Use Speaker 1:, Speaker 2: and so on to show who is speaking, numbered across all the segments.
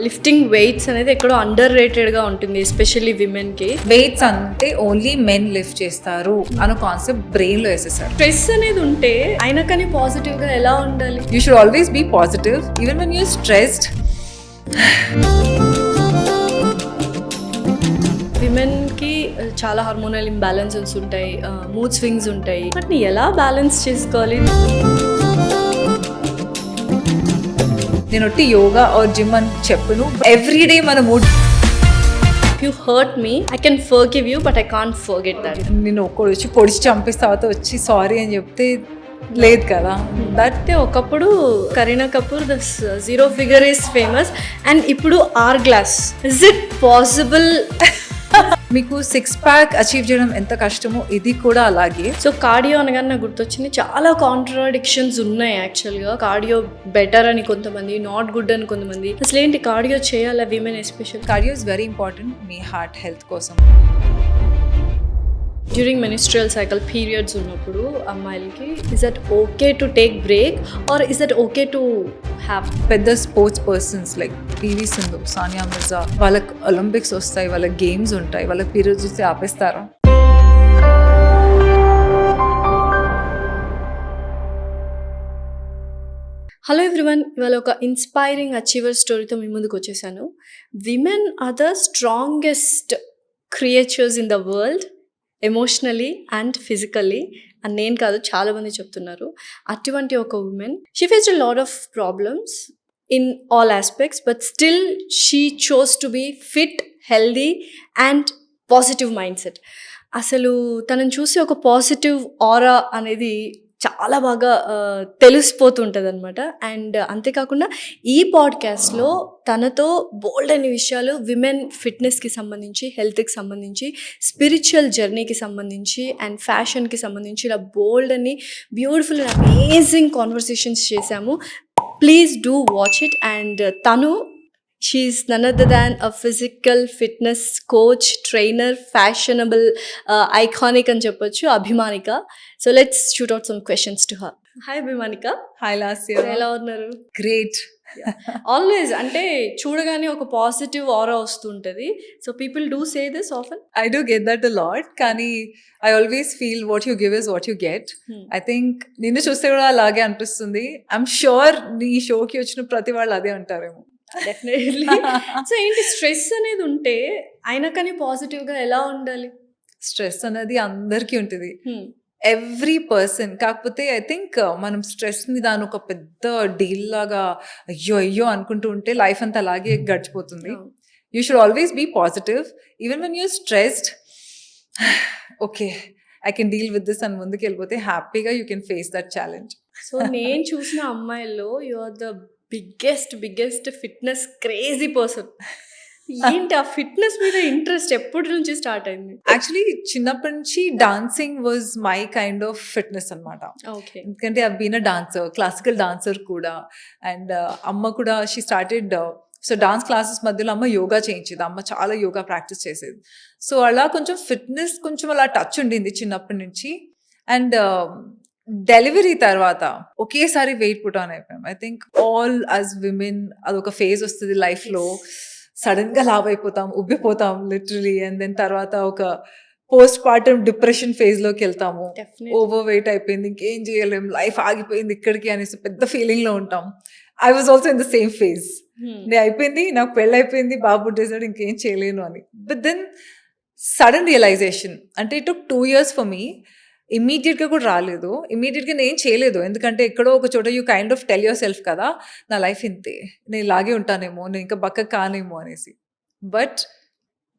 Speaker 1: Lifting weights అనేది ఎక్కడో under రేటెడ్గా ఉంటుంది, ఎస్పెషల్లీ విమెన్కి.
Speaker 2: వెయిట్స్ అంటే ఓన్లీ మెన్ లిఫ్ట్ చేస్తారు అన్న కాన్సెప్ట్ బ్రెయిన్ లో వేసేసారు.
Speaker 1: స్ట్రెస్ అనేది ఉంటే అయినా కానీ పాజిటివ్గా ఎలా ఉండాలి?
Speaker 2: You should always be positive even when you're stressed.
Speaker 1: విమెన్కి చాలా హార్మోనల్ ఇంబ్యాలెన్సెస్ ఉంటాయి, మూడ్ స్వింగ్స్ ఉంటాయి. వాటిని ఎలా బ్యాలెన్స్ చేసుకోవాలి?
Speaker 2: నేను ఒట్టి యోగా ఆర్ జిమ్ అని చెప్పను. ఎవ్రీ డే మన mood.
Speaker 1: You hurt me, I can forgive you, but I can't forget that.
Speaker 2: నేను ఒక్కడు వచ్చి పొడిచి చంపేస్తా తర్వాత వచ్చి సారీ అని చెప్తే లేదు కదా.
Speaker 1: దట్ ఒకప్పుడు Kareena Kapoor the zero figure is famous, and ఇప్పుడు hourglass. Is it possible?
Speaker 2: మీకు 6 pack అచీవ్ చేయడం ఎంత కష్టమో ఇది కూడా అలాగే.
Speaker 1: సో కార్డియో అనగానే నాకు గుర్తొచ్చింది, చాలా కాంట్రాడిక్షన్స్ ఉన్నాయి యాక్చువల్గా. కార్డియో బెటర్ అని కొంతమంది, నాట్ గుడ్ అని కొంతమంది. అసలు ఏంటి కార్డియో చేయాలా women especial?
Speaker 2: Cardio is very important మీ హార్ట్ హెల్త్ కోసం.
Speaker 1: డ్యూరింగ్ మెనిస్ట్రల్ సైకిల్ పీరియడ్స్ ఉన్నప్పుడు అమ్మాయిలకి is that okay to take break or is that okay to have?
Speaker 2: పెద్ద sports persons like PV Sindhu, Sania Mirza, వాళ్ళకి ఒలింపిక్స్ వస్తాయి, వాళ్ళకి గేమ్స్ ఉంటాయి, వాళ్ళకి పీరియడ్స్ వస్తే ఆపేస్తారా?
Speaker 1: హలో ఎవ్రీవన్, ఇవాళ ఒక ఇన్స్పైరింగ్ అచీవర్ స్టోరీతో మీ ముందుకు వచ్చేసాను. Women are the strongest creatures in the world, emotionally and physically. అని నేను కాదు, చాలామంది చెప్తున్నారు. అటువంటి ఒక woman, she faced a lot of problems in all aspects, but still she chose to be fit, healthy and positive mindset. అసలు తనని చూసి ఒక పాజిటివ్ ఆరా అనేది చాలా బాగా తెలిసిపోతుంటుంది అనమాట. అండ్ అంతేకాకుండా ఈ పాడ్కాస్ట్లో తనతో బోల్డ్ అనే విషయాలు విమెన్ ఫిట్నెస్కి సంబంధించి, హెల్త్కి సంబంధించి, స్పిరిచువల్ జర్నీకి సంబంధించి అండ్ ఫ్యాషన్కి సంబంధించి ఇలా బోల్డ్ అని బ్యూటిఫుల్ అండ్ అమేజింగ్ కాన్వర్సేషన్స్ చేశాము. Please do watch it. And తను she is none other than a physical fitness coach, trainer, fashionable iconic అని చెప్పొచ్చు, Abhimanika. So let's shoot out some questions to her. Hi Abhimanika.
Speaker 2: Hi Lasya.
Speaker 1: ఎలా ఉన్నారు?
Speaker 2: Great.
Speaker 1: Always అంటే చూడగానే ఒక positive aura వస్తుంటుంది. So people do say this often.
Speaker 2: I do get that a lot. కానీ I always feel what you give is what you get. I think నిన్ను చూస్తే కూడా అలాగే అనిపిస్తుంది. I'm sure నీ షోకి వచ్చిన ప్రతి వాళ్ళు అదే అంటారేమో.
Speaker 1: డెఫినెట్లీ. సో ఏంటి స్ట్రెస్ అనేది ఉంటే అయినా కానీ పాజిటివ్గా ఎలా ఉండాలి?
Speaker 2: స్ట్రెస్ అనేది అందరికీ ఉంటుంది, ఎవ్రీ పర్సన్. కాకపోతే ఐ థింక్ మనం స్ట్రెస్ని దాని ఒక పెద్ద డీల్ లాగా అయ్యో అయ్యో అనుకుంటూ ఉంటే లైఫ్ అంతా అలాగే గడిచిపోతుంది. You should always be positive even when you're stressed. Okay, I can deal with this అని ముందుకు వెళ్ళిపోతే హ్యాపీగా you can face that challenge.
Speaker 1: So నేను చూసిన అమ్మాయిల్లో you are the biggest fitness crazy person. ఏంటి ఆ ఫిట్నెస్ మీద ఇంట్రెస్ట్ ఎప్పటి నుంచి స్టార్ట్ అయింది?
Speaker 2: యాక్చువల్లీ చిన్నప్పటి నుంచి dancing was my kind of fitness అనమాట.
Speaker 1: ఓకే.
Speaker 2: ఎందుకంటే I been a dancer, classical dancer కూడా. అండ్ అమ్మ కూడా she started, so dance classes మధ్యలో అమ్మ యోగా చేయించేది. అమ్మ చాలా యోగా ప్రాక్టీస్ చేసేది. సో అలా కొంచెం ఫిట్నెస్ కొంచెం అలా టచ్ ఉండింది చిన్నప్పటి నుంచి. అండ్ డెలివరీ తర్వాత ఒకేసారి వెయిట్ పుట్ ఆన్ అయిపోయాం. I think all as women అదొక ఫేజ్ వస్తుంది లైఫ్లో. సడన్ గా లావ్ అయిపోతాం, ఉబ్బిపోతాం లిటరలీ. అండ్ దెన్ తర్వాత ఒక పోస్ట్ పార్టమ్ డిప్రెషన్ ఫేజ్ లోకి వెళ్తాము. ఓవర్ వెయిట్ అయిపోయింది, ఇంకేం చేయలేం, లైఫ్ ఆగిపోయింది ఇక్కడికి అనేసి పెద్ద ఫీలింగ్ లో ఉంటాం. I was also in the same phase. నేను అయిపోయింది, నాకు పెళ్ళి అయిపోయింది, బాబు పుట్టేసాడు, ఇంకేం చేయలేను అని. బట్ దెన్ సడన్ రియలైజేషన్, అంటే it took 2 years for me. ఇమ్మీడియట్గా కూడా రాలేదు, ఇమ్మీడియట్గా నేను చేయలేదు. ఎందుకంటే ఎక్కడో ఒక చోట you kind of tell your self కదా, నా లైఫ్ ఇంతే, నేను ఇలాగే ఉంటానేమో, నేను ఇంకా బక్క కానేమో అనేసి. బట్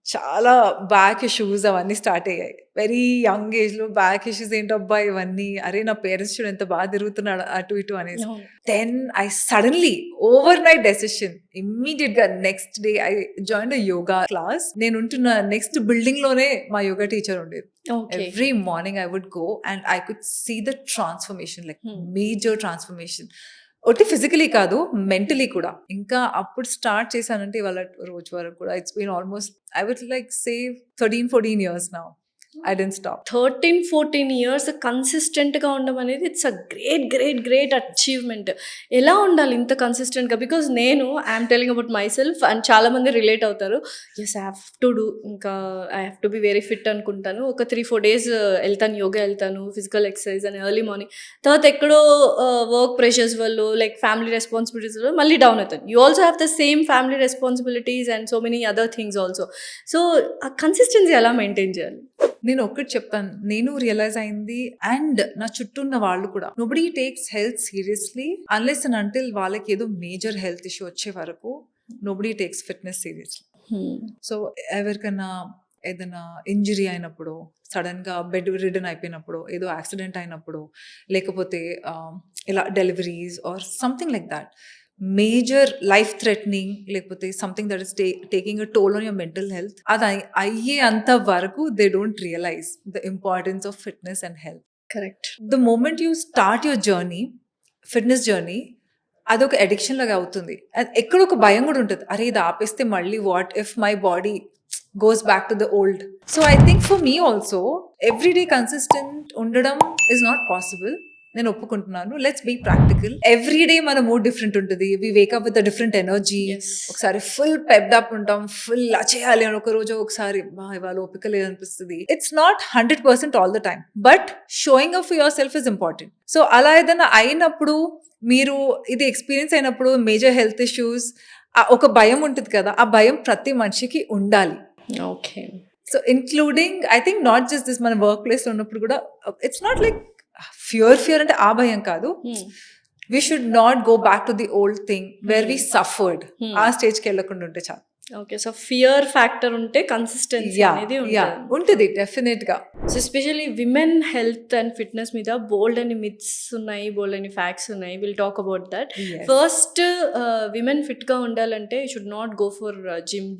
Speaker 2: చాలా బ్యాక్ ఇష్యూస్ అవన్నీ స్టార్ట్ అయ్యాయి వెరీ యంగ్ ఏజ్లో. బ్యాక్ ఇష్యూస్ ఏంటబ్బా ఇవన్నీ, అరే నా పేరెంట్స్ చూడు ఎంత బాగా తిరుగుతున్నాడు అటు ఇటు అనేసి. Then I suddenly overnight decision, ఇమ్మీడియట్గా next day I join a yoga class. నేను ఉంటున్న నెక్స్ట్ బిల్డింగ్ లోనే మా యోగా టీచర్ ఉండేది. Every morning I would go and I could see the transformation, like major transformation. ఒకటి physically కాదు, mentally కూడా. ఇంకా అప్పుడు స్టార్ట్ చేశానంటే ఇవాళ రోజు వరకు కూడా it's been almost I would like say 13-14 years now. I didn't stop.
Speaker 1: 13-14 years కన్సిస్టెంట్గా ఉండడం అనేది ఇట్స్ అ గ్రేట్ అచీవ్మెంట్. ఎలా ఉండాలి ఇంత కన్సిస్టెంట్గా? బికాజ్ నేను I'm telling about myself and చాలామంది రిలేట్ అవుతారు. Yes I have to do, ఇంకా I have to be very fit అనుకుంటాను. ఒక 3-4 డేస్ వెళ్తాను, యోగా వెళ్తాను, ఫిజికల్ ఎక్సర్సైజ్ అని ఎర్లీ మార్నింగ్. తర్వాత ఎక్కడో వర్క్ ప్రెషర్స్ వల్ల, లైక్ ఫ్యామిలీ రెస్పాన్సిబిలిటీస్ వల్ల మళ్ళీ డౌన్ అవుతాను. You also have the same family responsibilities and so many other things also. So ఆ కన్సిస్టెన్సీ ఎలా మెయింటైన్ చేయాలి?
Speaker 2: నేను ఒక్కటి చెప్తాను, నేను రియలైజ్ అయింది అండ్ నా చుట్టూ ఉన్న వాళ్ళు కూడా, nobody takes health seriously unless and until వాళ్ళకి ఏదో మేజర్ హెల్త్ ఇష్యూ వచ్చే వరకు nobody takes fitness seriously. So ఎవరికైనా ఏదైనా ఇంజరీ అయినప్పుడు, సడన్ గా బెడ్ రిడన్ అయిపోయినప్పుడు, ఏదో యాక్సిడెంట్ అయినప్పుడు, లేకపోతే ఇలా deliveries or something like that, major life threatening, లేకపోతే something that is taking a toll on your mental health, అది అయ్యే అంత వరకు they don't realise the importance of fitness and health.
Speaker 1: Correct.
Speaker 2: The moment you start your journey, fitness journey, అదొక addiction లాగా అవుతుంది. ఎక్కడ ఒక భయం కూడా ఉంటుంది, అరే ఇది ఆపేస్తే మళ్ళీ what if my body goes back to the old. So I think for me also everyday consistent ఉండడం ఇస్ నాట్ పాసిబుల్. నేను ఒప్పుకుంటున్నాను. Let's be practical. Every day మన మూడ్ డిఫరెంట్ ఉంటుంది. We wake up with different energy. ఒకసారి full pepped up ఉంటాం, full చేయాలి అని, ఒక రోజు ఒకసారి ఇవాళ ఓపిక లేదనిపిస్తుంది. It's not 100% all the time, but showing up for yourself is important. So అలా ఏదైనా అయినప్పుడు, మీరు ఇది ఎక్స్పీరియన్స్ అయినప్పుడు, మేజర్ హెల్త్ ఇష్యూస్, ఒక భయం ఉంటుంది కదా, ఆ భయం ప్రతి మనిషికి ఉండాలి.
Speaker 1: Okay.
Speaker 2: So including I think not just this, మన వర్క్ ప్లేస్ లో ఉన్నప్పుడు కూడా ఇట్స్ నాట్ లైక్ ఫియర్ అంటే ఆ భయం కాదు. We should not go back to the old thing where we suffered. ఆ స్టేజ్కి వెళ్ళకుండా ఉంటే చాలు.
Speaker 1: ఓకే. సో ఫియర్ ఫ్యాక్టర్ ఉంటే కన్సిస్టెన్సీ అనేది
Speaker 2: ఉంటుంది డెఫినెట్ గా.
Speaker 1: So especially women health and fitness మీద బోల్డ్ అని మిత్స్ ఉన్నాయి, బోల్డ్ అని ఫ్యాక్ట్స్ ఉన్నాయి. Will talk about that. First, women ఫిట్గా ఉండాలంటే you should not go for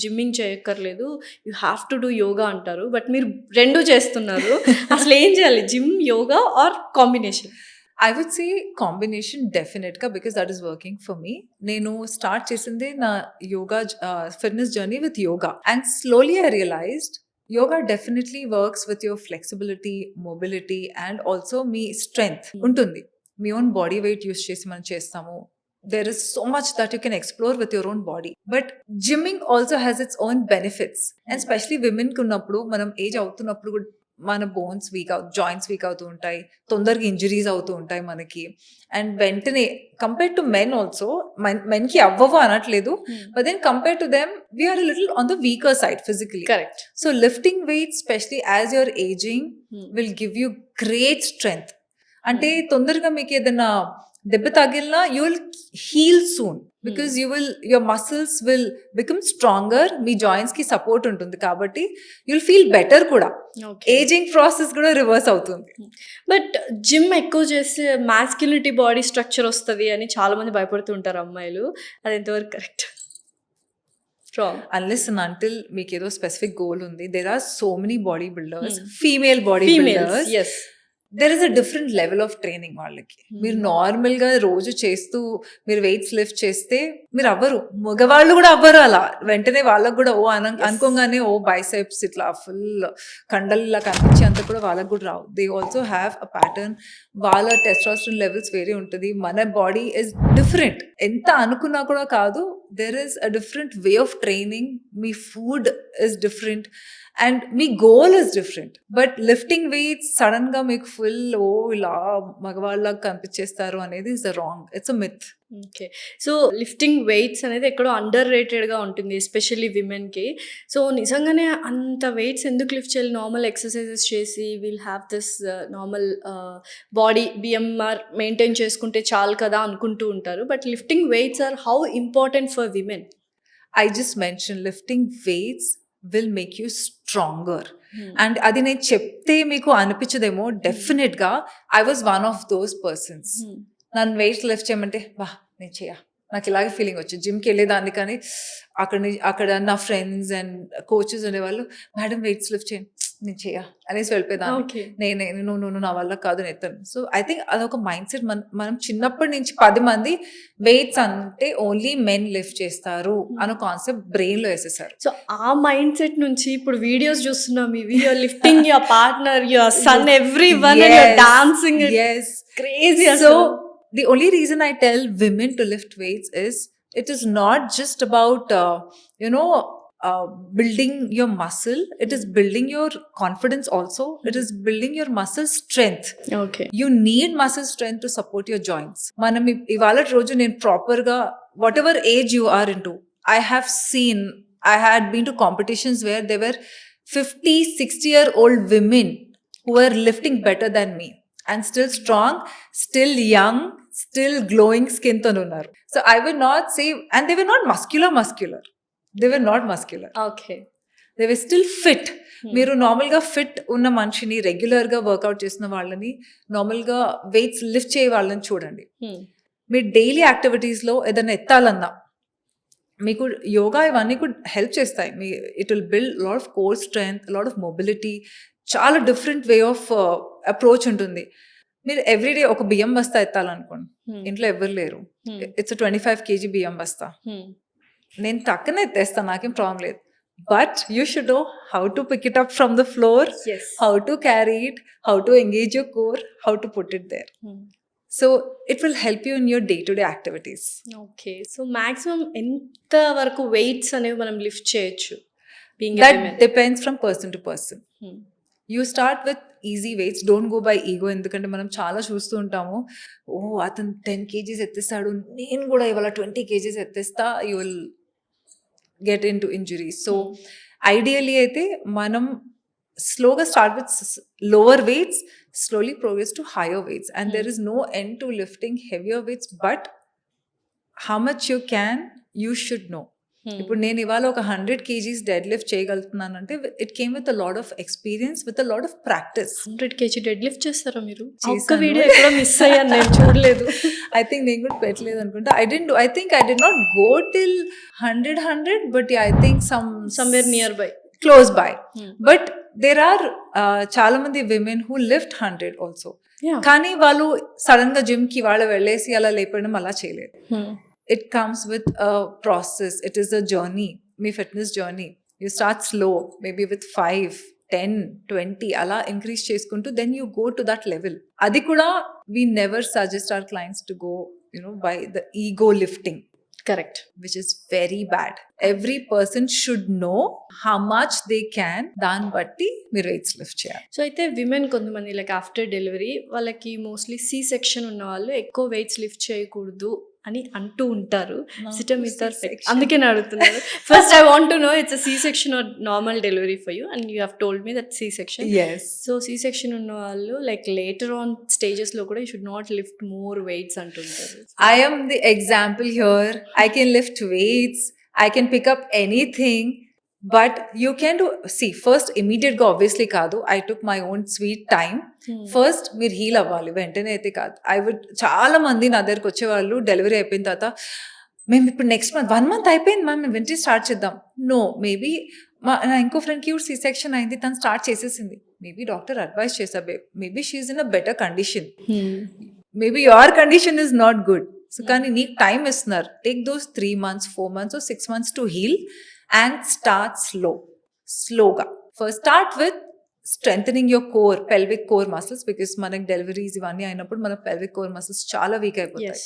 Speaker 1: gymming చేయక్కర్లేదు, you have to do yoga అంటారు. బట్ మీరు రెండు చేస్తున్నారు. అసలు ఏం చేయాలి, gym, yoga or combination?
Speaker 2: I would say combination definitely, because that is working for me. నేను స్టార్ట్ చేసింది నా yoga fitness journey with yoga, and slowly I realized yoga definitely works with your flexibility, mobility and also me strength ఉంటుంది. మీ own body weight use చేసి మనం చేస్తాము. There is so much that you can explore with your own body. But gymming also has its own benefits. And especially women కు ఉన్నప్పుడు, మనం age అవుతున్నప్పుడు మన bones joints week అవుతూ ఉంటాయి, తొందరగా ఇంజరీస్ అవుతూ ఉంటాయి మనకి. అండ్ వెంటనే కంపేర్ టు మెన్ ఆల్సో, మెన్కి అవ్వవు అనట్లేదు, but then compare to them we are little on the weaker side physically.
Speaker 1: Correct.
Speaker 2: So lifting weight specially as your ageing will give you great strength. అంటే తొందరగా మీకు ఏదైనా దెబ్బ తగిలినా you will heal soon, because your muscles will become stronger. మీ joints కి support ఉంటుంది కాబట్టి యూ విల్ ఫీల్ బెటర్ కూడా. ఏజింగ్ ప్రాసెస్ కూడా రివర్స్ అవుతుంది.
Speaker 1: బట్ జిమ్ ఎక్కువ చేస్తే మాస్క్యులిటీ బాడీ స్ట్రక్చర్ వస్తుంది అని చాలా మంది భయపడుతూ ఉంటారు అమ్మాయిలు. అది ఎంతవరకు కరెక్ట్?
Speaker 2: Unless and until మీకు ఏదో స్పెసిఫిక్ గోల్ ఉంది, there are so many body builders, female body builders.
Speaker 1: Yes.
Speaker 2: There is a different level of training వాళ్ళకి. మీరు నార్మల్ గా రోజు చేస్తూ మీరు వెయిట్స్ లిఫ్ట్ చేస్తే మీరు అవ్వరు, మగవాళ్ళు కూడా అవ్వరు అలా వెంటనే. వాళ్ళకు కూడా అనుకోగానే బైసెప్స్ ఇట్లా ఫుల్ కండల్లా కనిపించి అంత కూడా వాళ్ళకు కూడా రావు. They also have a pattern. వాళ్ళ టెస్టోస్టెరాన్ లెవెల్స్ వేరే ఉంటుంది, మన బాడీ ఇస్ డిఫరెంట్. ఎంత అనుకున్నా కూడా కాదు, there is a different way of training. Me food is different and me goal is different. But lifting weights sudden గా మీకు ఫుల్ ఇలా మగవాళ్ళకి కనిపించేస్తారు అనేది is wrong. It's a myth.
Speaker 1: Okay. So lifting weights అనేది ఎక్కడో అండర్ రేటెడ్గా ఉంటుంది, especially విమెన్కి. So నిజంగానే అంత వెయిట్స్ ఎందుకు లిఫ్ట్ చేయాలి? నార్మల్ ఎక్సర్సైజెస్ చేసి will have this normal body BMR maintain చేసుకుంటే చాలు కదా అనుకుంటూ ఉంటారు. But lifting weights are how important for women?
Speaker 2: I just mention lifting weights will make you stronger. And అది నేను చెప్తే మీకు అనిపించదేమో, డెఫినెట్ గా I was one of those persons. నన్ను వెయిట్స్ లిఫ్ట్ చేయమంటే నేను నాకు ఇలాగే ఫీలింగ్ వచ్చింది. జిమ్కి వెళ్ళేదాన్ని కానీ అక్కడ నా ఫ్రెండ్స్ అండ్ కోచెస్ అనేవాళ్ళు, మేడం వెయిట్స్ లిఫ్ట్ చేయండి, నేను అనేసి వెళ్ళిపోయేదాన్ని.
Speaker 1: ఓకే.
Speaker 2: నువ్వు నా వల్ల కాదు నెత్తాను. సో ఐ థింక్ అదొక మైండ్ సెట్. మనం చిన్నప్పటి నుంచి 10 మంది వెయిట్స్ అంటే ఓన్లీ మెన్ లిఫ్ట్ చేస్తారు అనే కాన్సెప్ట్ బ్రెయిన్ లో వేసేసారు.
Speaker 1: సో ఆ మైండ్ సెట్ నుంచి ఇప్పుడు వీడియోస్ చూస్తున్నాం ఇవి, you're lifting your partner, your son, everyone, and your dancing.
Speaker 2: Yes.
Speaker 1: Crazy.
Speaker 2: So the only reason I tell women to lift weights is it is not just about building your muscle. It is building your confidence also. It is building your muscle strength.
Speaker 1: Okay.
Speaker 2: You need muscle strength to support your joints. మనం ఇవాళ రోజు నేను proper గా whatever age you are into, I had been to competitions where there were 50-60-year-old women who were lifting better than me and still strong, still young, still glowing skin తో ఉన్నారు. So I would not say, and they were not muscular. They were not muscular.
Speaker 1: Okay.
Speaker 2: They were still fit. మీరు నార్మల్గా fit ఉన్న మనిషిని, రెగ్యులర్గా work out చేసిన వాళ్ళని, నార్మల్గా వెయిట్స్ లిఫ్ట్ చేయ వాళ్ళని చూడండి. మీరు డైలీ యాక్టివిటీస్లో ఏదైనా ఎత్తాలన్నా మీకు యోగా ఇవన్నీ కూడా హెల్ప్ చేస్తాయి. It will build lot of core strength, lot of mobility, చాలా డిఫరెంట్ వే ఆఫ్ అప్రోచ్ ఉంటుంది. మీరు ఎవ్రీడే ఒక బియ్యం బస్తా ఎత్తాలనుకోండి, ఇంట్లో ఎవరు లేరు, ఇట్స్ 25 kg బియ్యం బస్తా, నేను టక్కన ఎత్తేస్తాను, నాకేం ప్రాబ్లం లేదు. But you should know how to pick it up from the floor, how to carry it, how to engage your core, how to put it there. So it will help you in your day to day activities.
Speaker 1: Okay. So maximum ఎంత వరకు weights అనేవి మనం lift చేయొచ్చు?
Speaker 2: That depends from person to person. You start with easy weights. Don't go by ego. ఎందుకంటే మనం చాలా చూస్తూ ఉంటాము, అతను 10 kgs ఎత్తేస్తాడు, నేను కూడా ఇవాళ 20 kgs ఎత్తేస్తా, you will get into injuries. So ideally అయితే మనం స్లోగా start with lower weights, slowly progress to higher weights, and there is no end to lifting heavier weights, but how much you can, you should know. ఇప్పుడు నేను ఇవాళ ఒక 100 kgs dead lift చేయగలుగుతున్నాను అంటే it came with a lot of experience, with a lot of practice.
Speaker 1: 100 kg dead lift చేస్తారా మీరు? ఒక్క video ఎక్కడో మిస్ అయ్యాను, నేను చూడలేదు.
Speaker 2: ఐ థింక్ నేను కూడా పెట్టలేదు అనుకుంటా. I think I did not go till 100, but yeah, I think
Speaker 1: somewhere nearby,
Speaker 2: close by. But there are చాలా మంది women who lift 100 also. కానీ వాళ్ళు సడన్ గా జిమ్ కి వాళ్ళు వెళ్ళేసి అలా లేపడం అలా చేయలేదు. It comes with a process. It is a journey. Me fitness journey. You start slow, maybe with 5, 10, 20 ala increase cheskuntu, then you go to that level. Adi kuda we never suggest our clients to go, by the ego lifting.
Speaker 1: Correct.
Speaker 2: Which is very bad. Every person should know how much they can. Dan batti meer weights lift cheyali.
Speaker 1: So అయితే women కొంతమంది like after delivery వాళ్ళకి mostly C section ఉన్న వాళ్ళు ఎక్కువ weights lift చేయకూడదు అని అంటూ ఉంటారు. అందుకే నేను అడుగుతున్నాను. First I want to know, it's C section or normal delivery for you, and you have told me that C section. So C section ఉన్న వాళ్ళు లైక్ లేటర్ ఆన్ స్టేజెస్ లో కూడా you should not lift more weights అంటుంటారు.
Speaker 2: I am the example here. I can lift weights, I can pick up anything, but you can do, first immediate గా obviously కాదు, I took my own sweet time. First మీరు heal అవ్వాలి, వెంటనే అయితే కాదు. చాలా మంది నా దగ్గరకు వచ్చేవాళ్ళు డెలివరీ అయిపోయిన తర్వాత, మేము ఇప్పుడు నెక్స్ట్ మంత్ 1 month అయిపోయింది మ్యామ్, మేము వెంటనే స్టార్ట్ చేద్దాం. నో, మేబీ నా ఇంకో ఫ్రెండ్కి కూడా సి సెక్షన్ అయింది, తను స్టార్ట్ చేసేసింది. మేబీ డాక్టర్ అడ్వైస్ చేశారు, maybe she is in a better condition, maybe your condition is not good. So కానీ నీకు టైం ఇస్తున్నారు, take those 3 months, 4 months or 6 months to heal and start slowగా. First start with strengthening your core, pelvic core muscles, because మనకి deliveries ఇవన్నీ అయినప్పుడు మన pelvic core muscles చాలా week అయిపోతాయి.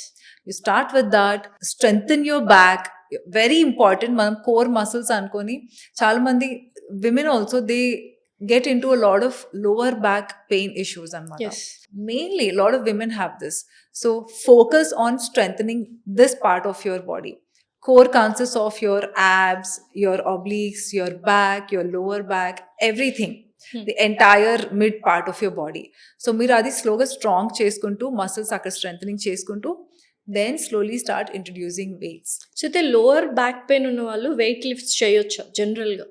Speaker 2: You start with that, strengthen your back, very important. మనం core muscles అనుకొని, చాలా మంది women also they get into a lot of lower back pain issues అన్నమాట. Mainly a lot of women have this. So focus on strengthening this part of your body. Core consists of your abs, your obliques, your back, your lower back, everything. The entire mid part of your body. So మీరు అది స్లోగా strong చేసుకుంటూ, muscles అక్కడ strengthening చేసుకుంటూ, then slowly start introducing weights.
Speaker 1: So అయితే lower back pain ఉన్న వాళ్ళు wait lifts చేయొచ్చా జనరల్గా?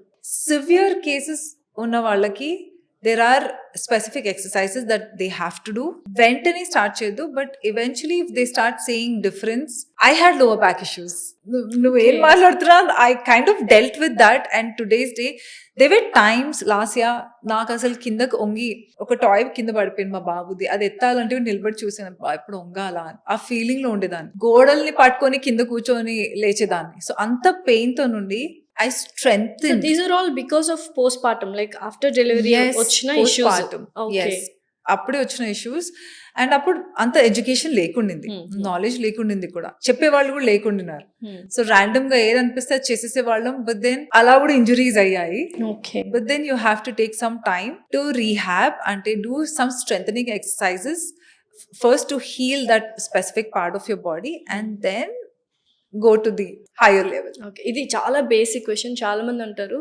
Speaker 2: సివియర్ కేసెస్ ఉన్న వాళ్ళకి there are specific exercises that they have to do. వెంటనే స్టార్ట్ చేయొద్దు, but eventually if they start seeing difference. I had lower back issues. నువ్వేం
Speaker 1: Okay.
Speaker 2: మాట్లాడుతున్నా, I kind of dealt with that, and today's day there were times last year నాకు అసలు కిందకు ఒంగి ఒక toy కింద పడిపోయింది మా బాబుది, అది ఎత్తాలంటే నిలబడి చూసాను, ఇప్పుడు ఒంగాలా అని ఆ ఫీలింగ్ లో ఉండేదాన్ని. గోడల్ని పట్టుకొని కింద కూర్చొని లేచేదాన్ని. సో అంత పెయిన్ తో నుండి I
Speaker 1: So
Speaker 2: strengthened.
Speaker 1: these are all because of postpartum, like after delivery వచ్చిన issues.
Speaker 2: postpartum.
Speaker 1: Okay.
Speaker 2: Yes. అప్పుడే వచ్చిన ఇష్యూస్. అండ్ అప్పుడు అంత ఎడ్యుకేషన్ లేకుండింది, నాలెడ్జ్ లేకుండింది కూడా, చెప్పేవాళ్ళు కూడా లేకుండినారు. సో ర్యాండమ్ గా ఏది అనిపిస్తే అది చేసేసే వాళ్ళం. బట్ దెన్ అలా కూడా ఇంజురీస్ అయ్యాయి.
Speaker 1: Okay.
Speaker 2: But then you have to take some time to rehab, అంటే do some strengthening exercises first to heal that specific part of your body, and then go to the higher level.
Speaker 1: Okay, ఇది చాలా basic question. చాలా మంది అంటారు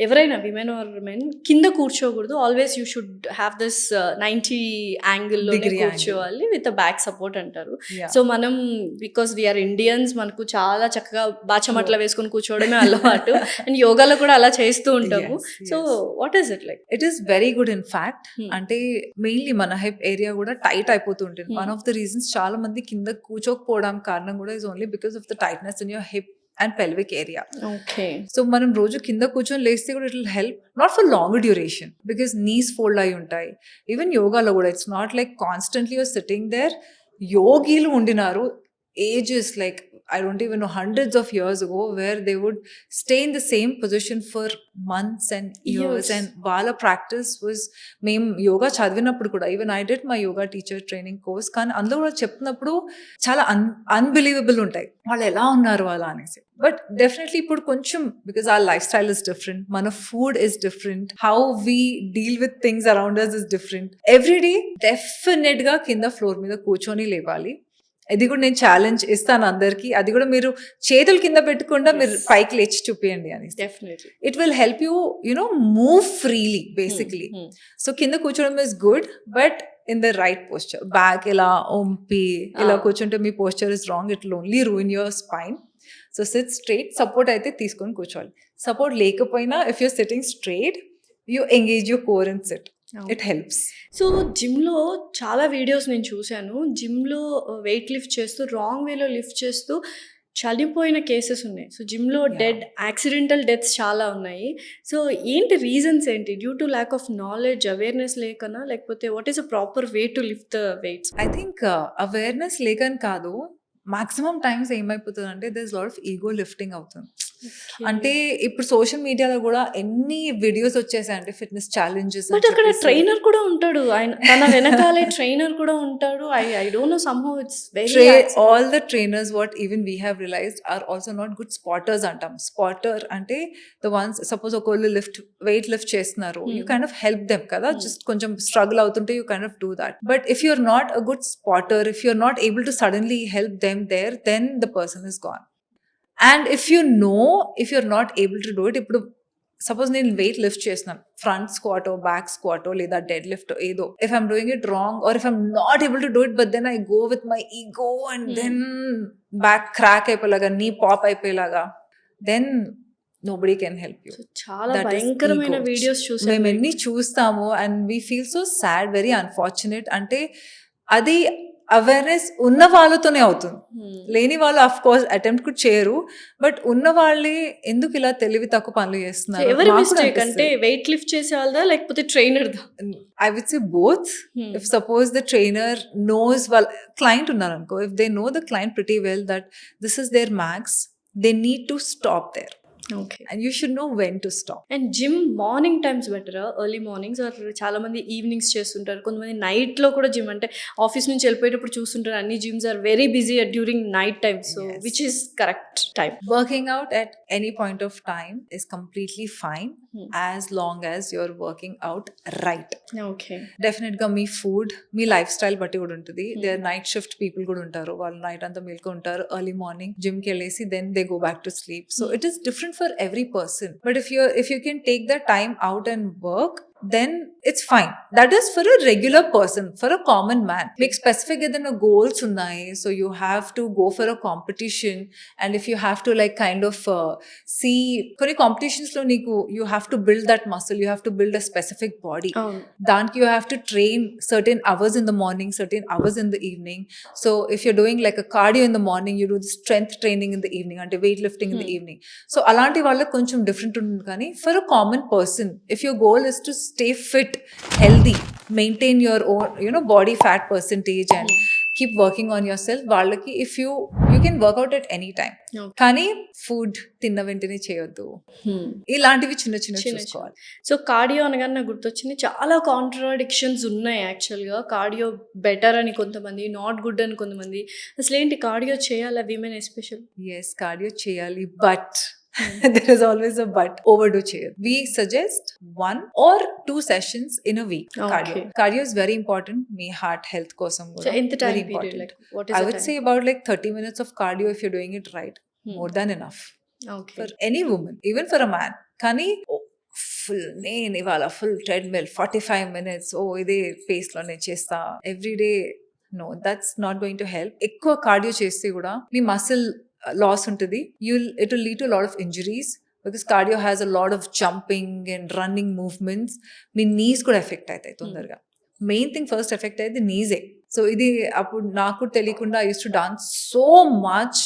Speaker 1: ఎవరైనా women are men కింద కూర్చోకూడదు, always you should have this 90 యాంగిల్లో
Speaker 2: Degree
Speaker 1: కూర్చోవాలి విత్ బ్యాక్ సపోర్ట్ అంటారు.
Speaker 2: Yeah.
Speaker 1: సో మనం బికాస్ వీఆర్ ఇండియన్స్, మనకు చాలా చక్కగా బాచమట్ల వేసుకొని కూర్చోవడమే అలవాటు, అండ్ యోగాలో కూడా అలా చేస్తూ ఉంటాము.
Speaker 2: Yes,
Speaker 1: so
Speaker 2: yes.
Speaker 1: What is it like?
Speaker 2: It is very good in fact.
Speaker 1: Hmm.
Speaker 2: అంటే మెయిన్లీ మన హిప్ ఏరియా కూడా టైట్ అయిపోతుంటుంది. వన్ ఆఫ్ ద రీజన్స్ చాలా మంది కింద కూర్చోకపోవడం కారణం కూడా is only because of the tightness in your hip and pelvic area.
Speaker 1: Okay.
Speaker 2: So మనం రోజు కింద కూర్చొని లేస్తే కూడా it will help, not for long duration, because knees fold అయి ఉంటాయి. ఈవెన్ యోగాలో కూడా it's not like constantly you're sitting there. యోగిలు ఉండినారు ages, like I don't even know, hundreds of years ago, where they would stay in the same position for months and years.
Speaker 1: Yes.
Speaker 2: And వాళ్ళ practice was, మేము యోగా చదివినప్పుడు కూడా, even I did my yoga teacher training course, కానీ అందులో కూడా చెప్తున్నప్పుడు చాలా unbelievable ఉంటాయి వాళ్ళు ఎలా ఉన్నారు అలా అనేసి. బట్ డెఫినెట్లీ ఇప్పుడు కొంచెం, because our lifestyle is different, మన food is different, how we deal with things around us is different. Every day definite గా కింద ఫ్లోర్ మీద కూర్చొని లేవాలి. ఇది కూడా నేను ఛాలెంజ్ ఇస్తాను అందరికి. అది కూడా మీరు చేతులు కింద పెట్టకుండా మీరు పైకి లేచి చూపియండి అని.
Speaker 1: Definitely.
Speaker 2: It will help you you know move freely basically. So కింద కూర్చోవడం is good, but in the right posture. Back ఇలా ఒంపి ఇలా కూర్చుంటే మీ posture is wrong, it will only ruin your spine. So sit straight. Support అయితే తీసుకొని కూర్చోవాలి. సపోర్ట్ లేకపోయినా if you're sitting straight, you engage your core and sit. It helps.
Speaker 1: So జిమ్లో చాలా వీడియోస్ నేను చూశాను. జిమ్లో వెయిట్ లిఫ్ట్ చేస్తూ రాంగ్ వేలో లిఫ్ట్ చేస్తూ చనిపోయిన కేసెస్ ఉన్నాయి. సో జిమ్లో యాక్సిడెంటల్ డెత్స్ చాలా ఉన్నాయి. సో ఏంటి రీజన్స్ ఏంటి? Due to lack of knowledge, awareness లేకనా, లేకపోతే what is a proper way to lift the weights?
Speaker 2: I think awareness లేకని కాదు, మాక్సిమం టైమ్స్ ఏమైపోతుంది అంటే there is lot of ego lifting అవుతుంది. అంటే ఇప్పుడు సోషల్ మీడియాలో కూడా ఎన్ని వీడియోస్ వచ్చేసాయంటే ఫిట్నెస్ ఛాలెంజెస్.
Speaker 1: బట్ అక్కడ ట్రైనర్ కూడా ఉంటాడు, ఆయన తన వెనకాలే ట్రైనర్ కూడా ఉంటాడు. I don't know, somehow it's very
Speaker 2: all the trainers what even we have realized are also not good spotters antam. Spotter అంటే the ones, suppose ఒకళ్ళు weight lift చేస్తున్నారు, you kind of help them కదా, just కొంచెం struggle అవుతుంటే you kind of do that. But if you're not a good spotter, if you're not able to suddenly help them there, then the person is gone. And if you're not able to do it, ఇప్పుడు suppose నేను weight lift చేస్తున్నాను, front స్క్వాటో, back స్క్వాటో, లేదా deadlift ఏదో, if I'm doing it wrong or if I'm not able to do it, but then I go with my ego and then back crack అయిపోయేలాగా, knee pop అయిపోయేలాగా, then nobody can help you.
Speaker 1: చాలా
Speaker 2: That is
Speaker 1: భయంకరమైన
Speaker 2: ego.
Speaker 1: Videos చూసాను.
Speaker 2: మేము ఎన్ని చూస్తాము and we feel so sad, very unfortunate. అంటే అది అవేర్నెస్ ఉన్న వాళ్ళతోనే అవుతుంది, లేని వాళ్ళు ఆఫ్ కోర్స్ అటెంప్ట్ కూడా చేయరు. బట్ ఉన్న వాళ్ళే ఎందుకు ఇలా తెలివి తక్కువ పనులు చేస్తున్నారు.
Speaker 1: ఎవరి మిస్టేక్ అంటే వెయిట్ లిఫ్ట్ చేసే వాళ్ళదా లేకపోతే ట్రైనర్ దా?
Speaker 2: I would say both. If suppose the trainer knows, వాళ్ళ క్లయింట్ ఉన్నారు అనుకో, if they know the client pretty well that this is there max, they need to stop there.
Speaker 1: Okay.
Speaker 2: And you should know when to stop.
Speaker 1: And gym morning times బెటరా, early mornings, or చాలా మంది evenings చేస్తుంటారు, కొంతమంది నైట్లో కూడా gym, అంటే office నుంచి వెళ్ళిపోయేటప్పుడు చూస్తుంటారు అన్ని gyms are very busy during night time. So
Speaker 2: Yes.
Speaker 1: Which is correct time?
Speaker 2: Working out at any point of time is completely fine as long as you're working out right.
Speaker 1: Okay.
Speaker 2: Definite గా మీ food, మీ life style బట్టి కూడా ఉంటుంది. They or night shift people కూడా ఉంటారు, వాళ్ళు night అంతా మేల్కో ఉంటారు, early morning gym కి వెళ్ళేసి then they go back to sleep. So it is different for every person. But if you can take the time out and work, then it's fine. That is for a regular person, for a common man. Make specific ఏదైనా goals ఉన్నాయి, so you have to go for a competition, and if you have to like kind of see కొన్ని competitions లో నీకు you have to build that muscle, you have to build a specific body.
Speaker 1: అవును.
Speaker 2: దానికి you have to train certain hours in the morning, certain hours in the evening. So if you're doing like a cardio in the morning, you do the strength training in the evening, అంటే weight lifting in the evening. So అలాంటి వాళ్ళకి కొంచెం different ఉంటుంది. కానీ for a common person, if your goal is to stay fit, healthy, maintain your own body fat percentage and keep working on yourself, వాళ్ళకి if you can work out at any time.
Speaker 1: Okay.
Speaker 2: కానీ food తిన్న వెంటనే చేయొద్దు. ఇలాంటివి చిన్న చిన్న చూసుకోవాలి.
Speaker 1: So cardio అనగానే నాకు గుర్తొచ్చింది, చాలా కాంట్రాడిక్షన్స్ ఉన్నాయి యాక్చువల్గా. కార్డియో బెటర్ అని కొంతమంది, నాట్ గుడ్ అని కొంతమంది. అసలు ఏంటి కార్డియో చేయాలా విమెన్ ఎస్పెషల్?
Speaker 2: ఎస్, కార్డియో చేయాలి, but there is always a but. Overdo చేయొద్దు. We suggest 1 or 2 sessions in a week.
Speaker 1: Okay.
Speaker 2: Cardio is very important. Me heart health కోసం
Speaker 1: సో
Speaker 2: కూడా
Speaker 1: ఎంత
Speaker 2: very
Speaker 1: time period?
Speaker 2: important.
Speaker 1: Like what is
Speaker 2: I would say about like 30 minutes of cardio if you're doing it right. More than enough
Speaker 1: okay.
Speaker 2: for any woman, even for a man. కానీ full నేను ఇవాళ full treadmill 45 minutes ఇదే pace లోనే చేస్తా everyday, no, that's not going to help. ఎక్కువ cardio చేస్తే కూడా మీ మసిల్ లాస్ ఉంటుంది. It will lead to a lot of injuries because cardio has a lot of jumping and running movements. మీ knees కూడా ఎఫెక్ట్ అవుతాయి తొందరగా. మెయిన్ థింగ్ ఫస్ట్ ఎఫెక్ట్ అయ్యేది నీజే. సో ఇది అప్పుడు నాకు తెలియకుండా I use to dance so much.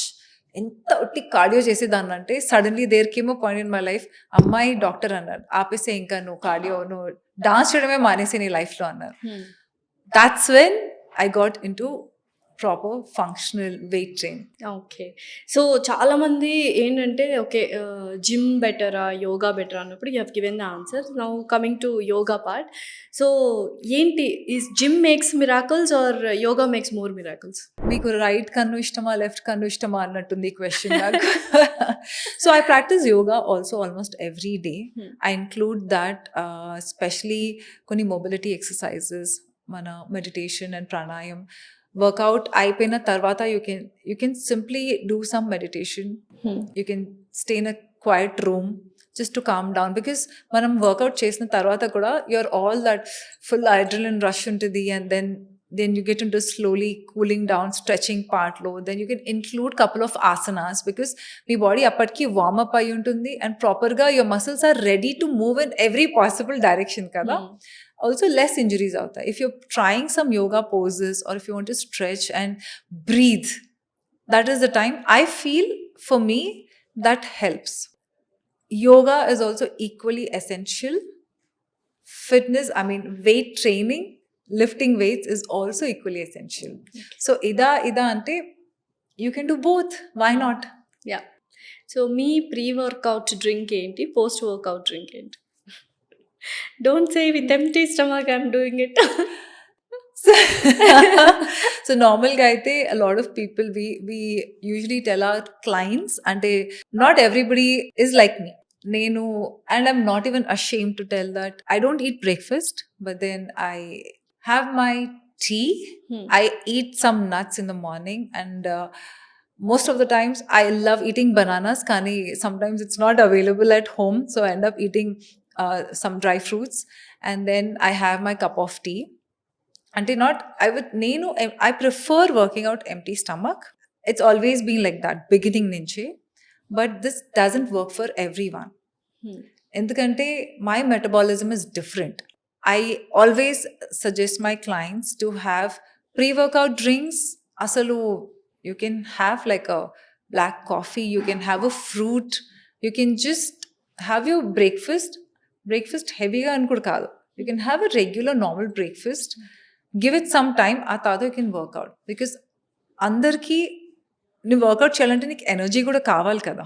Speaker 2: ఎంత ఒట్టి కార్డియో చేసేదాన్ని అంటే suddenly there came a point in my life, అమ్మాయి డాక్టర్ అన్నారు, ఆపేసే ఇంకా నువ్వు కార్డియో, నువ్వు డాన్స్ చేయడమే మానేసి నీ లైఫ్లో అన్నారు. That's when I got into proper functional weight training.
Speaker 1: Okay. So చాలామంది ఏంటంటే ఓకే జిమ్ బెటరా యోగా బెటరా అన్నప్పుడు you have given the answer. Now coming to yoga part. So ఏంటి, is gym makes miracles or yoga makes more miracles?
Speaker 2: మీకు right కన్ను ఇష్టమా, left కన్ను ఇష్టమా అన్నట్టుంది ఈ క్వశ్చన్ నాకు. So I practice yoga also almost every day. I include that specially కొన్ని మొబిలిటీ ఎక్సర్సైజెస్, మన మెడిటేషన్ అండ్ ప్రాణాయామం. వర్కౌట్ అయిపోయిన తర్వాత you can simply do some meditation. You can stay in a quiet room just to calm down, because మనం work out చేసిన తర్వాత కూడా you're all that full adrenaline rush ఉంటుంది, and then you get into slowly cooling down stretching part లో. then you can include couple of asanas because me body అప్పటికి warm up అయి ఉంటుంది and ప్రాపర్గా your muscles are ready to move in every possible direction కదా. Also less injuries out there. If you're trying some yoga poses or if you want to stretch and breathe, that is the time. I feel for me that helps. Yoga is also equally essential. Fitness, I mean weight training, lifting weights is also equally essential. So ida ante you can do both. Why not?
Speaker 1: Yeah. So me pre workout drink ఏంటి, post workout drink ఏంటి? Don't say with empty stomach I'm doing it.
Speaker 2: So నార్మల్గా అయితే a lot of people, we usually tell our clients, అంటే not everybody is like me. నేను, and I'm not even ashamed to tell that I don't eat breakfast, but then I have my tea. I eat some nuts in the morning, and most of the times I love eating bananas, kani sometimes it's not available at home, so I end up eating some dry fruits, and then I have my cup of tea. Ante not, I prefer working out empty stomach. It's always been like that beginning nunchi, but this doesn't work for everyone. Endukante my metabolism is different. I always suggest my clients to have pre-workout drinks. Asalu you can have like a black coffee, you can have a fruit, you can just have your breakfast heavy ga ani kuda kaadu. You can have a regular normal breakfast, give it some time, ఆ తర్వాత you can work out, because అందరికీ నువ్వు work out చేయాలంటే నీకు energy కూడా కావాలి కదా.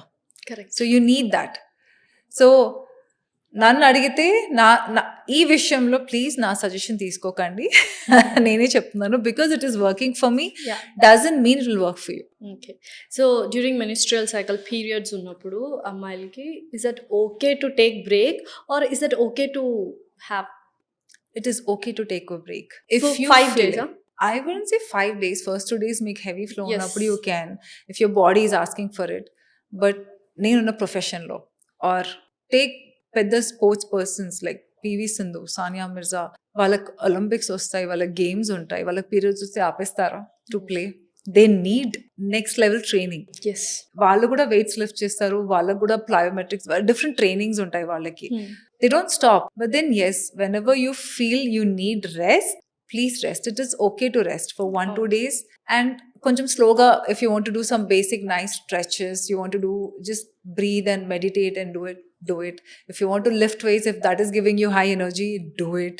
Speaker 1: Correct.
Speaker 2: So you need that. So నన్ను అడిగితే ఈ విషయంలో ప్లీజ్ నా సజెషన్ తీసుకోకండి. నేనే చెప్తున్నాను, because it is working for me doesn't mean it will work for you.
Speaker 1: Okay. So during menstrual cycle periods ఉన్నప్పుడు అమ్మాయిలకి is that okay to take break or is that okay to have?
Speaker 2: It is okay to take a break. If
Speaker 1: So
Speaker 2: you
Speaker 1: 5
Speaker 2: feel
Speaker 1: days,
Speaker 2: it.
Speaker 1: huh?
Speaker 2: I wouldn't say 5 days. First 2 days make heavy flow.
Speaker 1: Yes.
Speaker 2: Yes. You can, if your body is asking for it. But నేను ఉన్న profession లో, or take పెద్ద sports persons like PV Sindhu, Sania Mirza, వాళ్ళకి Olympics వస్తాయి, వాళ్ళకి games ఉంటాయి, వాళ్ళకి periods వస్తే ఆపేస్తారా to play? They need next level training.
Speaker 1: Yes.
Speaker 2: వాళ్ళు కూడా వెయిట్స్ లిఫ్ట్ చేస్తారు, వాళ్ళకు కూడా ప్లయోమెట్రిక్స్, డిఫరెంట్ ట్రైనింగ్స్ ఉంటాయి వాళ్ళకి. They don't stop. But then, yes, whenever you feel you need rest, please rest. It is okay to rest for 1-2 days. And koncham sloga, if you want to do some basic nice stretches, you want to do, just breathe and meditate and do it. If you want to lift weights, if that is giving you high energy, do it.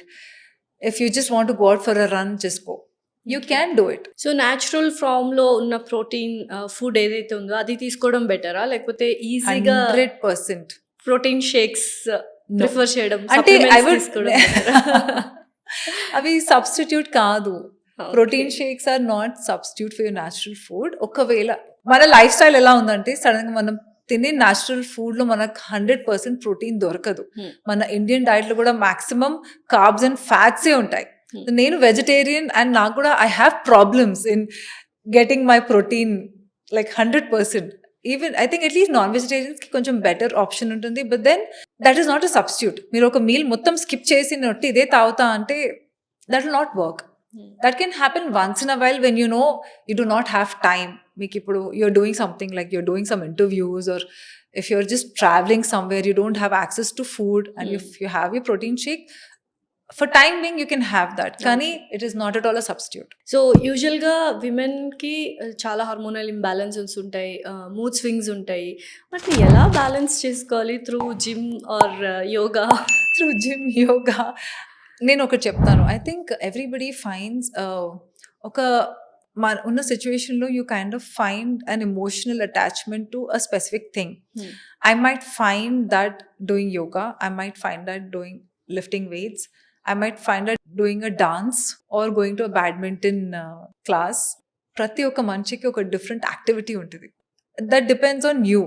Speaker 2: If you just want to go out for a run, just go. You can do it.
Speaker 1: So natural ఫామ్లో ఉన్న protein food ఏదైతే ఉందో అది తీసుకోవడం బెటరా, లేకపోతే ఈజీగా
Speaker 2: 100%.
Speaker 1: Protein shakes prefer చేయడం,
Speaker 2: అంటే I
Speaker 1: supplements
Speaker 2: would
Speaker 1: తీసుకోవడం better?
Speaker 2: అవి సబ్స్టిట్యూట్ కాదు. Protein shakes are not substitute for your natural food. ఒకవేళ మన లైఫ్ స్టైల్ ఎలా ఉందంటే సడన్ గా మనం తినే న్యాచురల్ ఫుడ్ లో మనకు 100% ప్రోటీన్ దొరకదు. మన ఇండియన్ డైట్ లో కూడా మాక్సిమం కార్బ్స్ అండ్ ఫ్యాట్సే ఉంటాయి. నేను వెజిటేరియన్ అండ్ నాకు కూడా I have problems in getting my protein like 100%. Even I think at least non vegetarians కి కొంచెం బెటర్ ఆప్షన్ ఉంటుంది. But then that is not a substitute. మీరు ఒక మీల్ మొత్తం స్కిప్ చేసినట్టు ఇదే తాగుతా అంటే that will not work. That can happen once in a while when you know you do not have time. Meek ippudu you're doing something like you're doing some interviews, or if you're just traveling somewhere, you don't have access to food, and if you have your protein shake, for time being you can have that. Kani it is not at all a substitute.
Speaker 1: So యూజువల్గా విమెన్కి చాలా hormonal imbalances ఉంటాయి, mood swings ఉంటాయి. వాటిని ఎలా balance చేసుకోవాలి through gym or yoga?
Speaker 2: Through gym, yoga. నేను ఒకటి చెప్తాను. ఐ థింక్ ఎవ్రీబడి ఫైండ్స్ ఒక ఉన్న సిచ్యువేషన్లో you kind of find an emotional attachment to a specific thing. I might find that doing yoga, I might find that doing lifting weights, I might find that doing a dance or going to a badminton class. ప్రతి ఒక్క మనిషికి ఒక different activity ఉంటుంది. That depends on you,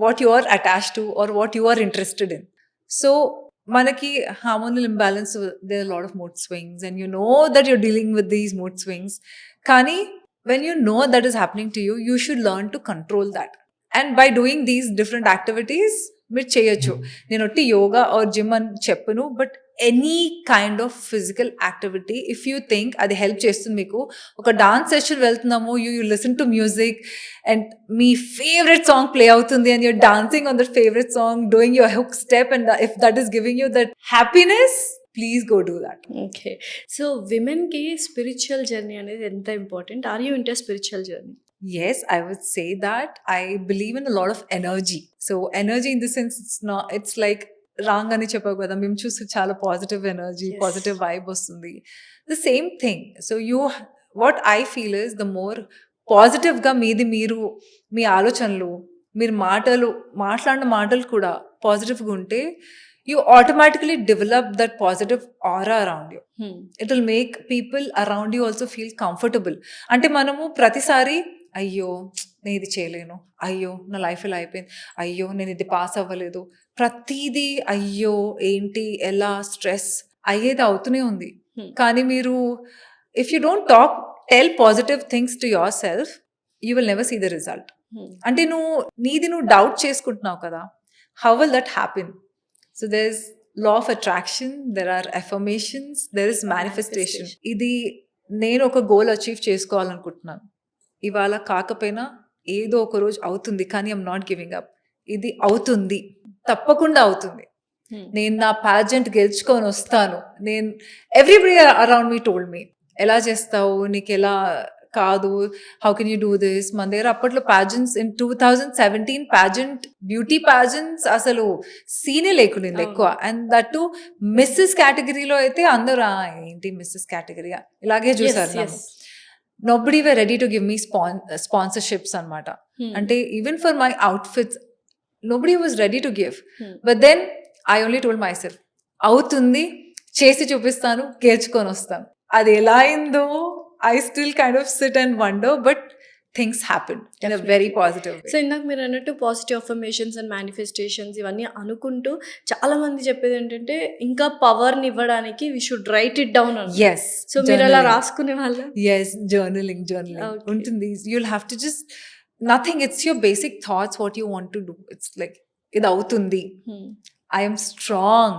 Speaker 2: what you are attached to or what you are interested in. So మనకి hormonal imbalance, there are lot of mood swings and you know that you're dealing with these mood swings. కానీ when you know that is happening to you, you should learn to control that. And by doing these different activities మీరు చేయొచ్చు. నేను ఒట్టి yoga or gym అని చెప్పను, but any kind of physical activity if you think అది help చేస్తుంది మీకు. ఒక డాన్స్ సెషన్ వెళ్తున్నాము, you listen to music and మీ ఫేవరెట్ సాంగ్ ప్లే అవుతుంది and you're dancing on that favourite song, doing your hook step, and if that is giving you that happiness, please go do that.
Speaker 1: Okay. So విమెన్కి spiritual journey అనేది ఎంత important? Are you into spiritual journey?
Speaker 2: Yes, I would say that. I believe in a lot of energy. So energy in the sense, it's like wrong అని చెప్పావు కదా, మేము చూసి చాలా positive energy, positive vibe వస్తుంది. The same thing. So what I feel is the more పాజిటివ్గా మీరు మీ ఆలోచనలు, మీరు మాట్లాడిన మాటలు కూడా పాజిటివ్గా ఉంటే you automatically develop that positive aura around you. It will make people around you also feel comfortable. అంటే మనము ప్రతిసారి అయ్యో నేను ఇది చేయలేను, అయ్యో నా లైఫ్ ఇలా అయిపోయింది, అయ్యో నేను ఇది పాస్ అవ్వలేదు, ప్రతిదీ అయ్యో ఏంటి ఎలా స్ట్రెస్ అయ్యేది అవుతూనే ఉంది. కానీ మీరు if you don't tell positive things to your self, you will never see the result. అంటే నువ్వు డౌట్ చేసుకుంటున్నావు కదా, how will that happen? So there's law of attraction, there are affirmations, there is manifestation. ఇది నేను ఒక goal achieve చేసుకోవాలనుకుంటున్నాను, ఇవాళ కాకపోయినా ఏదో ఒక రోజు అవుతుంది, కానీ ఐఎమ్ నాట్ గివింగ్ అప్. ఇది అవుతుంది, తప్పకుండా అవుతుంది. నేను నా ప్యాజెంట్ గెలుచుకొని వస్తాను. Everybody around me told me, ఎలా చేస్తావు, నీకు ఎలా కాదు, how can you do this. మన దగ్గర అప్పట్లో pageants in 2017 pageant, beauty pageants అసలు సీనే లేకుండా ఎక్కువ. అండ్ దట్ టు మిస్సెస్ కేటగిరీలో అయితే అందరూ ఏంటి మిస్సెస్ కేటగిరీ ఇలాగే చూసారు. Nobody were ready to give me sponsorships అనమాట. అంటే even for my outfits nobody was ready to give. But then I only told my self, అవుతుంది, చేసి చూపిస్తాను, గెలుచుకొని వస్తాను. అది ఎలా అయిందో I still kind of sit and wonder, but things happen in a very positive way.
Speaker 1: So ఇందాక మీరు అన్నట్టు పాజిటివ్ అఫర్మేషన్స్ అండ్ మేనిఫెస్టేషన్స్ ఇవన్నీ అనుకుంటూ చాలా మంది చెప్పేది ఏంటంటే ఇంకా పవర్ని ఇవ్వడానికి we should write it down.
Speaker 2: Yes.
Speaker 1: So మీరు అలా రాసుకునే వాళ్ళ?
Speaker 2: Yes, journaling ఉంటుంది. You'll have to just nothing, it's your basic thoughts, what you want to do. It's like ఇది అవుతుంది, I am strong,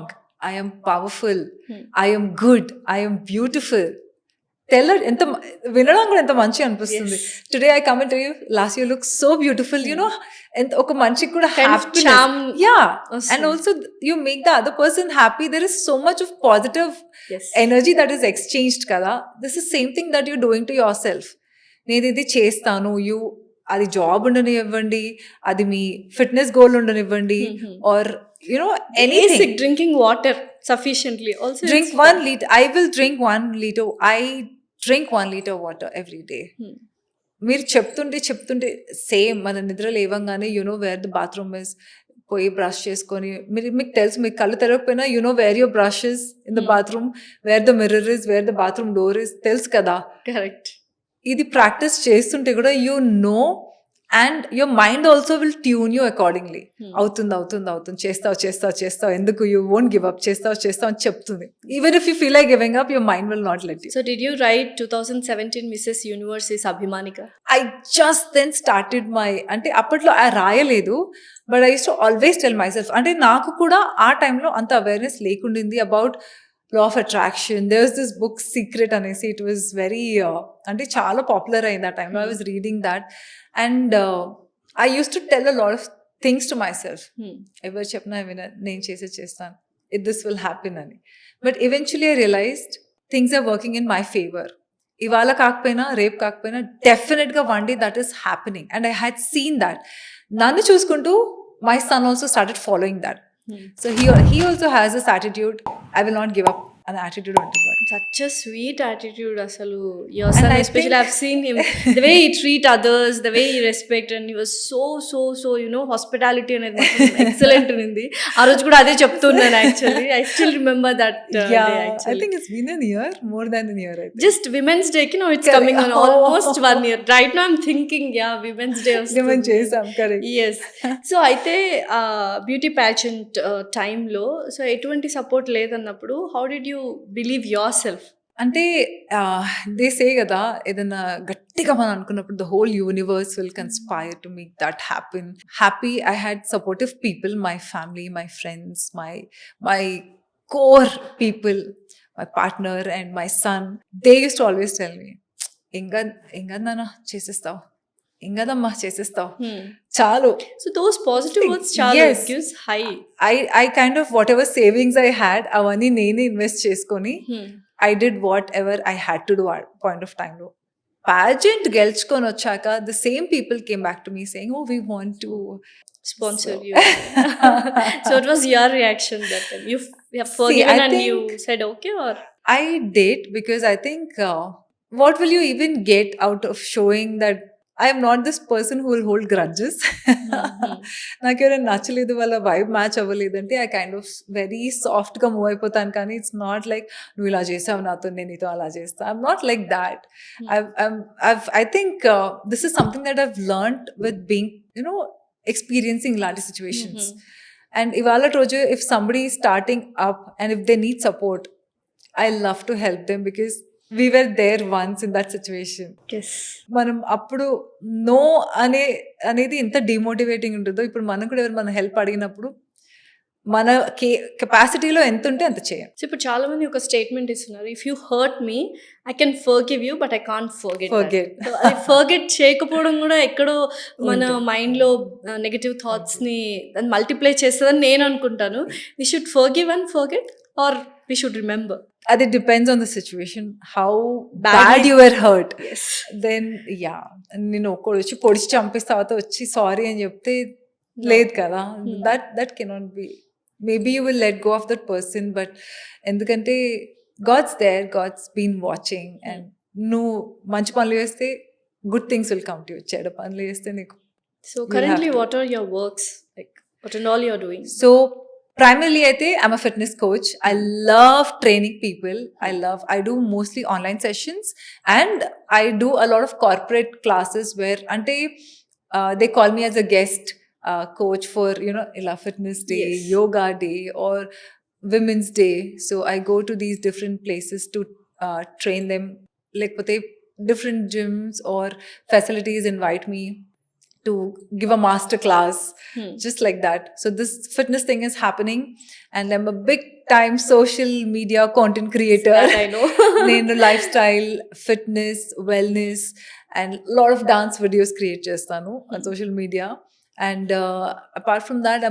Speaker 2: I am powerful,
Speaker 1: Hmm.
Speaker 2: I am good, I am beautiful. ఎంత వినడం కూడా ఎంత మంచి అనిపిస్తుంది.
Speaker 1: Yes.
Speaker 2: Today I come and tell you last you look so beautiful, you know, ఎంత ఒక మనిషికి కూడా
Speaker 1: Kind of
Speaker 2: happiness,
Speaker 1: charm
Speaker 2: yeah,
Speaker 1: వస్తుంది.
Speaker 2: And also you make the other person happy. There is so much of positive
Speaker 1: Yes.
Speaker 2: Energy that is exchanged కదా. This is same thing that you doing to your self. నేను ఇది చేస్తాను, you, అది job ఉండనివ్వండి, అది మీ fitness goal ఉండనివ్వండి, are you know anything.
Speaker 1: Basic drinking water sufficiently also.
Speaker 2: Drink
Speaker 1: it's
Speaker 2: 1 liter. I will drink 1 liter. I drink 1 liter water every day. మీరు చెప్తుంటే సేమ్ మన నిద్ర లేవంగానే you know where the bathroom is, పోయి brush చేసుకొని, మీకు తెలుసు, మీకు కళ్ళు తెరవకపోయినా you know where your brush is in the bathroom, where the mirror is, where the bathroom door is, తెలుసు కదా.
Speaker 1: Correct.
Speaker 2: ఇది ప్రాక్టీస్ చేస్తుంటే కూడా you know, and your mind also will tune you accordingly. అవుతుంది, చేస్తావు, ఎందుకు, యూ వోంట్ గివ్ అప్, చేస్తావు అని చెప్తుంది. Even if you feel like giving up, your mind will not let you.
Speaker 1: So did you write 2017 Mrs. Universe is Abhimanika?
Speaker 2: I just then started my, అంటే అప్పట్లో రాయలేదు, but I use to always tell myself. అంటే నాకు కూడా ఆ టైంలో అంత awareness లేకుండింది about law of attraction. There was this book secret అనేసి, ఇట్ వాజ్ వెరీ, అంటే చాలా పాపులర్ అయింది ఆ టైంలో. I was reading that and I use to tell a lot of things to my self. ఎవరు చెప్పినా నేను చేస్తాను, దిస్ విల్ హ్యాపెన్ అని. But eventually I realised things are working in my favour. ఇవాళ కాకపోయినా, రేపు కాకపోయినా, డెఫినెట్గా one day that is happening. And I had seen that. నన్ను చూసుకుంటూ my son also started following that. So he also has this attitude, I will not give up, an attitude ఉంటుంది.
Speaker 1: Such a sweet attitude asalu. Your son,
Speaker 2: I
Speaker 1: especially
Speaker 2: think-
Speaker 1: I've seen him, the way he treat others, the way he respect, and he was so you know, hospitality అనేది మాత్రం excellent ఉంది. ఆ రోజు కూడా అదే చెప్తున్నాను actually. I still remember that day
Speaker 2: Yeah,
Speaker 1: actually.
Speaker 2: I think it's been a year, more than a year, I think.
Speaker 1: Just Women's Day ki now it's
Speaker 2: Correct.
Speaker 1: coming on almost 1 year. Right now I'm thinking, yeah, Women's Day
Speaker 2: Even
Speaker 1: వస్తుంది.
Speaker 2: చేసాం, correct.
Speaker 1: Yes. So అయితే beauty pageant టైంలో so ఎటువంటి support లేదన్నప్పుడు how did you believe yourself?
Speaker 2: అంటే they say కదా, ఏదైనా గట్టిగా మనం అనుకున్నప్పుడు the whole universe will conspire to make that happen. Happy I had supportive people, my family, my friends, my core people, my partner and my son. They use to always tell me, ఇంకా నాన్న చేసేస్తావు, ఇంకదమ్మా చేసేస్తావు, చాలు.
Speaker 1: So those positive words చాలా
Speaker 2: Yes.
Speaker 1: Gives high.
Speaker 2: I kind of whatever savings I had, అవన్నీ నేనే invest చేసుకొని I did whatever I had to do at point of time లో. Pageant గెలుచుకొని వచ్చాక the same people came back to me saying, oh, we want to
Speaker 1: sponsor
Speaker 2: So-
Speaker 1: you. So it was your reaction that time. You have forgiven
Speaker 2: I
Speaker 1: and you
Speaker 2: think-
Speaker 1: said okay, or
Speaker 2: I did, because I think what will you even get out of showing that I am not this person who will hold grudges. నాకు ఎవరైనా నచ్చలేదు, వాళ్ళ vibe match అవ్వలేదంటే I kind of very సాఫ్ట్గా move అయిపోతాను. కానీ it's not like నువ్వు ఇలా చేసావు నాతో, నేను నీతో అలా చేస్తా. I'm not like that. I think this is something that I've learned with being you know experiencing ఇలాంటి సిచ్యువేషన్స్. అండ్ ఇవాళ రోజు if somebody starting up and if they need support, I love to help them because we were there once in that situation.
Speaker 1: yes.
Speaker 2: మనం అప్పుడు no అనేది ఎంత demotivating ఉంటుందో, ఇప్పుడు మనం కూడా ఎవరు మన హెల్ప్ అడిగినప్పుడు మన కెపాసిటీలో ఎంత ఉంటే అంత చేయం.
Speaker 1: సో ఇప్పుడు చాలా మంది ఒక స్టేట్మెంట్ ఇస్తున్నారు, if you hurt me I can forgive you but I can't forget. అది ఫర్గెట్ చేయకపోవడం కూడా ఎక్కడో మన మైండ్లో నెగటివ్ థాట్స్ని మల్టిప్లై చేస్తుందని నేను అనుకుంటాను. We should forgive and forget or we should remember?
Speaker 2: అది depends on the situation, how
Speaker 1: Badly.
Speaker 2: Bad you are hurt.
Speaker 1: Yes.
Speaker 2: Then yeah, నేను ఒక్కడు వచ్చి పొడిచి చంపేసి తర్వాత వచ్చి సారీ అని చెప్తే లేదు కదా, that cannot be. Maybe you will let go of that person, but ఎందుకంటే God's there, God's been watching. And నువ్వు మంచి పనులు చేస్తే good things will come to you, చెడ్డ పనులు చేస్తే నీకు.
Speaker 1: So currently what are your works, like what and all you're doing?
Speaker 2: So primarily I'm a fitness coach. I love training people. I do mostly online sessions, and I do a lot of corporate classes where they call me as a guest coach for Ila Fitness Day,
Speaker 1: Yes.
Speaker 2: Yoga Day, or Women's Day. So I go to these different places to train them. Like different gyms or facilities invite me to give a master class,
Speaker 1: Hmm.
Speaker 2: just like that. So this fitness thing is happening, and I'm a big time social media content creator.
Speaker 1: That I know.
Speaker 2: నేను lifestyle, fitness, wellness and lot of dance videos create చేస్తాను on social media. And apart from that,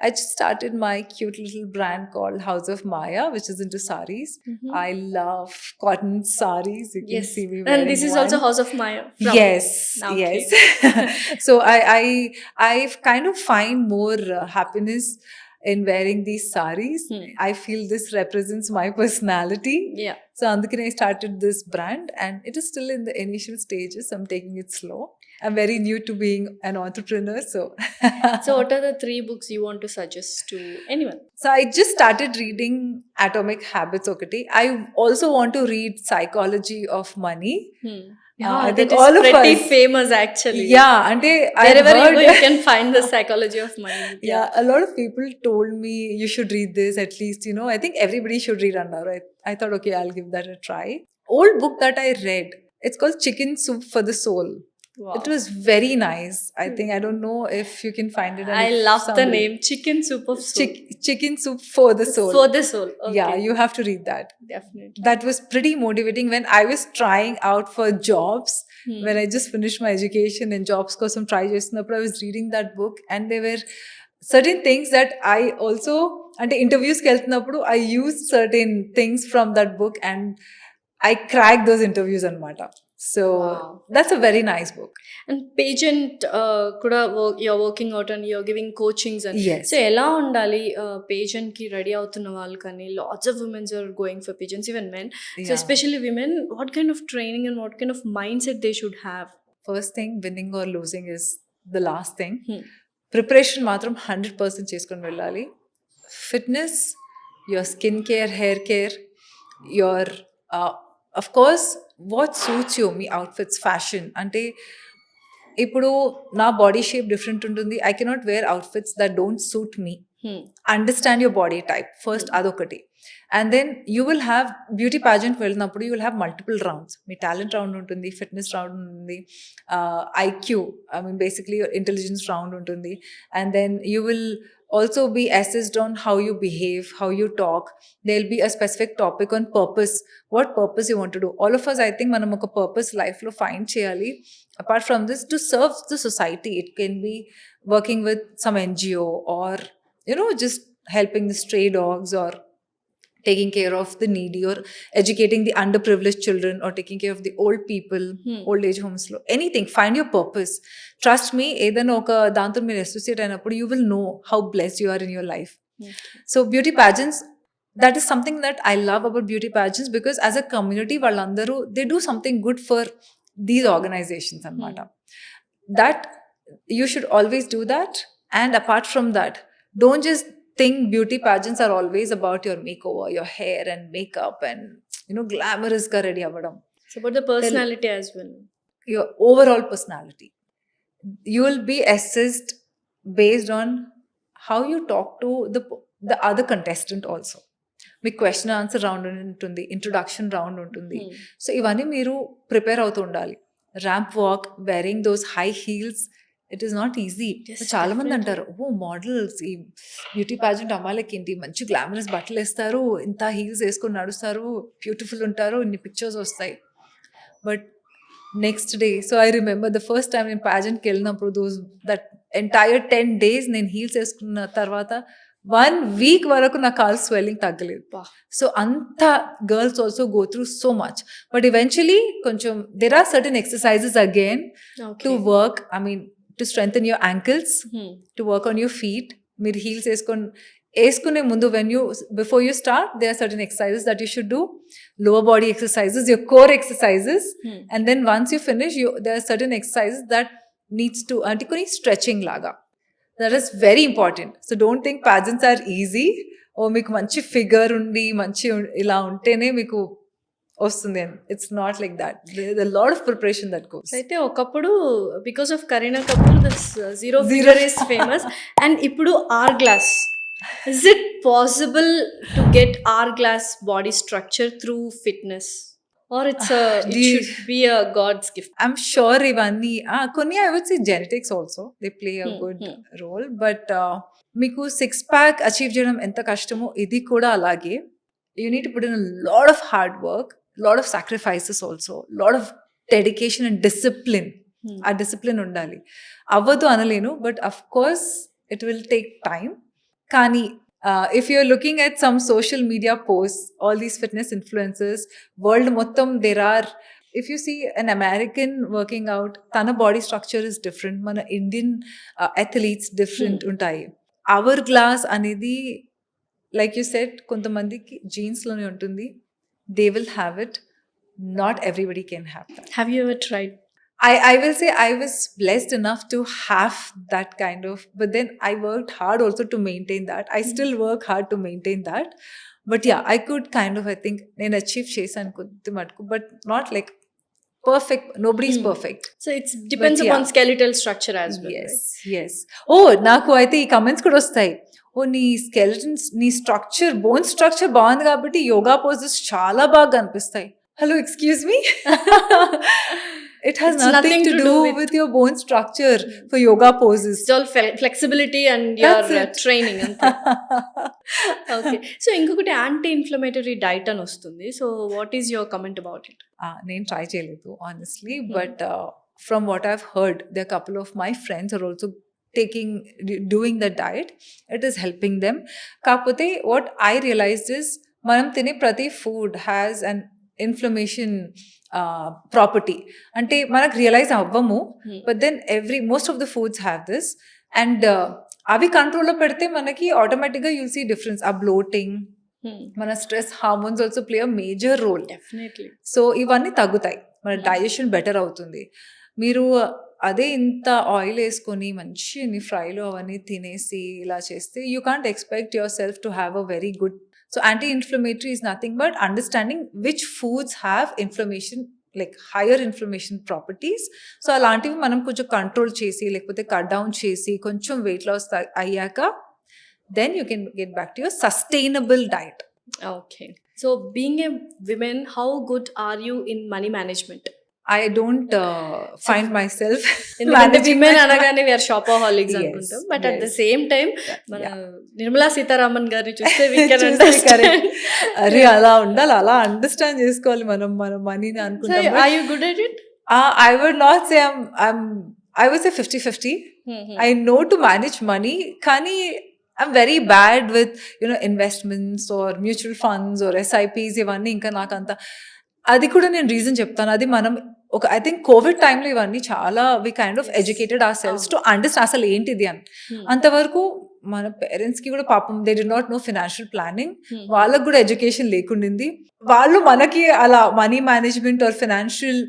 Speaker 2: I just started my cute little brand called House of Maya, which is into saris.
Speaker 1: Mhm.
Speaker 2: I love cotton saris. You can
Speaker 1: Yes.
Speaker 2: see me
Speaker 1: And
Speaker 2: wearing
Speaker 1: this is
Speaker 2: one.
Speaker 1: also House of Maya. From
Speaker 2: Yes,
Speaker 1: Okay.
Speaker 2: yes. So I've kind of find more happiness in wearing these saris.
Speaker 1: Hmm.
Speaker 2: I feel this represents my personality.
Speaker 1: Yeah.
Speaker 2: So అందుకనే I started this brand, and it is still in the initial stages. I'm taking it slow. I'm very new to being an entrepreneur, so
Speaker 1: So what are the 3 books you want to suggest to anyone?
Speaker 2: so I just started reading Atomic Habits okati. I also want to read Psychology of Money.
Speaker 1: Yeah,
Speaker 2: I think
Speaker 1: that is
Speaker 2: all of
Speaker 1: pretty
Speaker 2: us-
Speaker 1: famous actually.
Speaker 2: Yeah, ante
Speaker 1: Wherever you
Speaker 2: heard,
Speaker 1: go, you can find the psychology of money.
Speaker 2: yeah, a lot of people told me you should read this at least, you know. I think everybody should read another. I thought, okay, I'll give that a try. Old book that I read, it's called Chicken Soup for the Soul.
Speaker 1: Wow.
Speaker 2: It was very nice. I think, I don't know if you can find it. and
Speaker 1: I
Speaker 2: if
Speaker 1: love the
Speaker 2: somebody-
Speaker 1: name Chicken Soup of Soul.
Speaker 2: Chicken Soup for the Soul.
Speaker 1: For the soul. Okay.
Speaker 2: Yeah, you have to read that.
Speaker 1: Definitely.
Speaker 2: That was pretty motivating when I was trying out for jobs.
Speaker 1: Hmm.
Speaker 2: When I just finished my education and jobs kosam try చేస్తున్నప్పుడు I was reading that book, and there were certain things that I also, అంటే ఇంటర్వ్యూస్కి వెళ్తున్నప్పుడు I used certain things from that book, and I cracked those interviews అన్నమాట. So
Speaker 1: Wow.
Speaker 2: that's a very nice book.
Speaker 1: And pageant kuda you're working out and you're giving coachings and
Speaker 2: Yes.
Speaker 1: so ఎలా ఉండాలి pageant కి ready అవుతున్న వాళ్ళు కానీ lots of women are going for pageants, even men. So
Speaker 2: Yeah.
Speaker 1: especially women, what kind of training and what kind of mindset they should have?
Speaker 2: First thing, winning or losing is the last thing.
Speaker 1: Hmm.
Speaker 2: Preparation మాత్రం 100% చేసుకొని వెళ్ళాలి. Fitness, your skin care, hair care, your of course what suits you, మీ outfits, fashion. అంటే ఇప్పుడు నా body shape different ఉంటుంది. I cannot wear outfits that don't suit me. Understand your body type first, అదొకటి. And then you will have beauty pageant వెళ్ళినప్పుడు you will have multiple rounds. మీ talent round ఉంటుంది, fitness round ఉంటుంది, IQ, I mean basically intelligence round ఉంటుంది. And then you will also be assessed on how you behave, how you talk. There'll be a specific topic on purpose, what purpose you want to do. All of us, I think, manam oka purpose life lo find cheyali. Apart from this, to serve the society, it can be working with some NGO, or you know, just helping the stray dogs, or taking care of the needy, or educating the underprivileged children, or taking care of the old people, old age homes lo, anything. Find your purpose. Trust me, ఏదైనా ఒక దాంతో మీరు associate అయినప్పుడు you will know how blessed you are in your life. So beauty pageants, that is something that I love about beauty pageants, because as a community వాళ్ళందరూ they do something good for these organizations అన్నమాట. That you should always do that. And apart from that, don't just think beauty pageants are always about your makeover, your hair and makeup, and you know, glamorous ga ready avadam.
Speaker 1: It's about the personality as well.
Speaker 2: Your overall personality, you will be assessed based on how you talk to the other contestant also. Me question answer round ఉంటుంది, introduction round ఉంటుంది. So ఇవన్నీ మీరు prepare అవుతూ ఉండాలి. Ramp walk, wearing those high heels, it is not easy. చాలా మంది అంటారు, ఓ models, ఈ బ్యూటీ ప్యాజెంట్ అమ్మాయిలకి ఏంటి మంచి గ్లామరస్ బట్టలు వేస్తారు, ఇంత హీల్స్ వేసుకొని నడుస్తారు, బ్యూటిఫుల్ ఉంటారు, ఇన్ని పిక్చర్స్ వస్తాయి. But next day, so I remember the first time నేను ప్యాజెంట్కి వెళ్ళినప్పుడు, దట్ ఎంటైర్ 10 days నేను హీల్స్ వేసుకున్న తర్వాత 1 week వరకు నా కాల్ స్వెల్లింగ్ తగ్గలేదు. సో అంత girls also go through so much. But eventually కొంచెం there are certain exercises again to work, I mean to strengthen your ankles, to work on your feet. మీరు హీల్స్ వేసుకునే ముందు, before you start, there are certain exercises that you should do. Lower body exercises, your core exercises. And then once you finish, there are certain exercises that needs to, అంటే కొన్ని stretching లాగా. That is very important. So don't think pageants are easy. ఓ మీకు మంచి figure ఉండి మంచి ఇలా ఉంటేనే మీకు వస్తుంది అని. It's not like that. There is a lot of preparation that goes.
Speaker 1: అయితే ఒకప్పుడు because of Kareena Kapoor this zero figure is famous, and ఇప్పుడు hourglass. Is it possible to get hourglass body structure through fitness? Or it's it
Speaker 2: Do you-
Speaker 1: should be a god's gift?
Speaker 2: I'm sure ఇవన్నీ కొన్ని I would say genetics also they play a good role, but మీకు six pack achieve చేయడం ఎంత కష్టమో ఇది కూడా అలాగే. You need to put in a lot of hard work, lot of sacrifices also, lot of dedication and discipline. ఆ discipline ఉండాలి. అవ్వదు అనలేను, but of course it will take time. కానీ if you're looking at some social media post, all these fitness influencers world మొత్తం there are, if you see an American working out, తన body structure is different, మన Indian athletes different ఉంటాయి. Hourglass అనేది like you said కొంతమందికి జీన్స్లోనే ఉంటుంది. They will have it, not everybody can have that.
Speaker 1: Have you ever tried?
Speaker 2: I will say I was blessed enough to have that kind of, but then I worked hard also to maintain that. I still work hard to maintain that. But yeah, I could kind of, I think, నేను achieve చేశాను కొద్ది మటుకు, but not like perfect. Nobody's perfect.
Speaker 1: So it's depends
Speaker 2: But yeah.
Speaker 1: Upon skeletal structure as well.
Speaker 2: Yes, yes. Oh, నాకు అయితే ఈ comments కూడా వస్తాయి. ఓ నీ స్కెలిటన్స్, నీ స్ట్రక్చర్, బోన్ స్ట్రక్చర్ బాగుంది కాబట్టి యోగా పోజెస్ చాలా బాగా అనిపిస్తాయి. Hello, excuse me. It has
Speaker 1: It's
Speaker 2: nothing to do with your bone structure for yoga poses.
Speaker 1: It's all flexibility and
Speaker 2: That's
Speaker 1: your
Speaker 2: it.
Speaker 1: Training అంతే. ఓకే. సో ఇంకొకటి anti inflammatory diet అని వస్తుంది. So what is your comment about it?
Speaker 2: నేను try చేయలేదు honestly, but from what I've heard, there are a couple of my friends are also doing the diet. It is helping them. కాకపోతే what I realized is మనం తినే ప్రతి food has an inflammation property. అంటే మనకు realise అవ్వము, but then most of the foods have this, and అవి కంట్రోల్లో పెడితే మనకి ఆటోమేటిక్గా యూల్ సీ డిఫరెన్స్. ఆ బ్లోటింగ్, మన stress hormones also play a major role.
Speaker 1: Definitely.
Speaker 2: So ఇవన్నీ తగ్గుతాయి, మన డైజెషన్ బెటర్ అవుతుంది. మీరు అదే ఇంత ఆయిల్ వేసుకొని మంచి ఫ్రైలు అవన్నీ తినేసి ఇలా చేస్తే you can't expect your self to have a very good. So anti-inflammatory is nothing but understanding which foods have inflammation, like higher inflammation properties. So అలాంటివి మనం కొంచెం కంట్రోల్ చేసి లేకపోతే కట్ డౌన్ చేసి కొంచెం వెయిట్ లాస్ అయ్యాక then you can get back to your sustainable diet.
Speaker 1: Okay. So being a woman, how good are you in money management?
Speaker 2: I don't find myself
Speaker 1: ఎందుకంటే
Speaker 2: managing
Speaker 1: women
Speaker 2: my-
Speaker 1: అనగానే we are షాపోహాలిక్స్
Speaker 2: Yes,
Speaker 1: అనుకుంటాం, but at the
Speaker 2: yes.
Speaker 1: Same time మన నిర్మలా సీతారామన్ గారిని చూస్తే we can
Speaker 2: చూస్తే
Speaker 1: understand.
Speaker 2: correct. అరే అలా ఉండాలి, అలా అండర్స్టాండ్ చేసుకోవాలి మనం మన మనీని
Speaker 1: So
Speaker 2: అనుకుంటాం.
Speaker 1: are you good at it?
Speaker 2: I would not say I would say 50-50. I know to manage money, kani I'm very bad with investments or mutual funds or SIPs ఇవన్నీ ఇంకా నాకంత. అది కూడా నేను రీజన్ చెప్తాను. అది మనం ఐ థింక్ కోవిడ్ టైంలో ఇవన్నీ చాలా we kind of educated ourselves to understand అసలు ఏంటిది అని. అంతవరకు మన పేరెంట్స్కి కూడా పాపం they did not know financial planning, వాళ్ళకు కూడా ఎడ్యుకేషన్ లేకుండింది. వాళ్ళు మనకి అలా money management or financial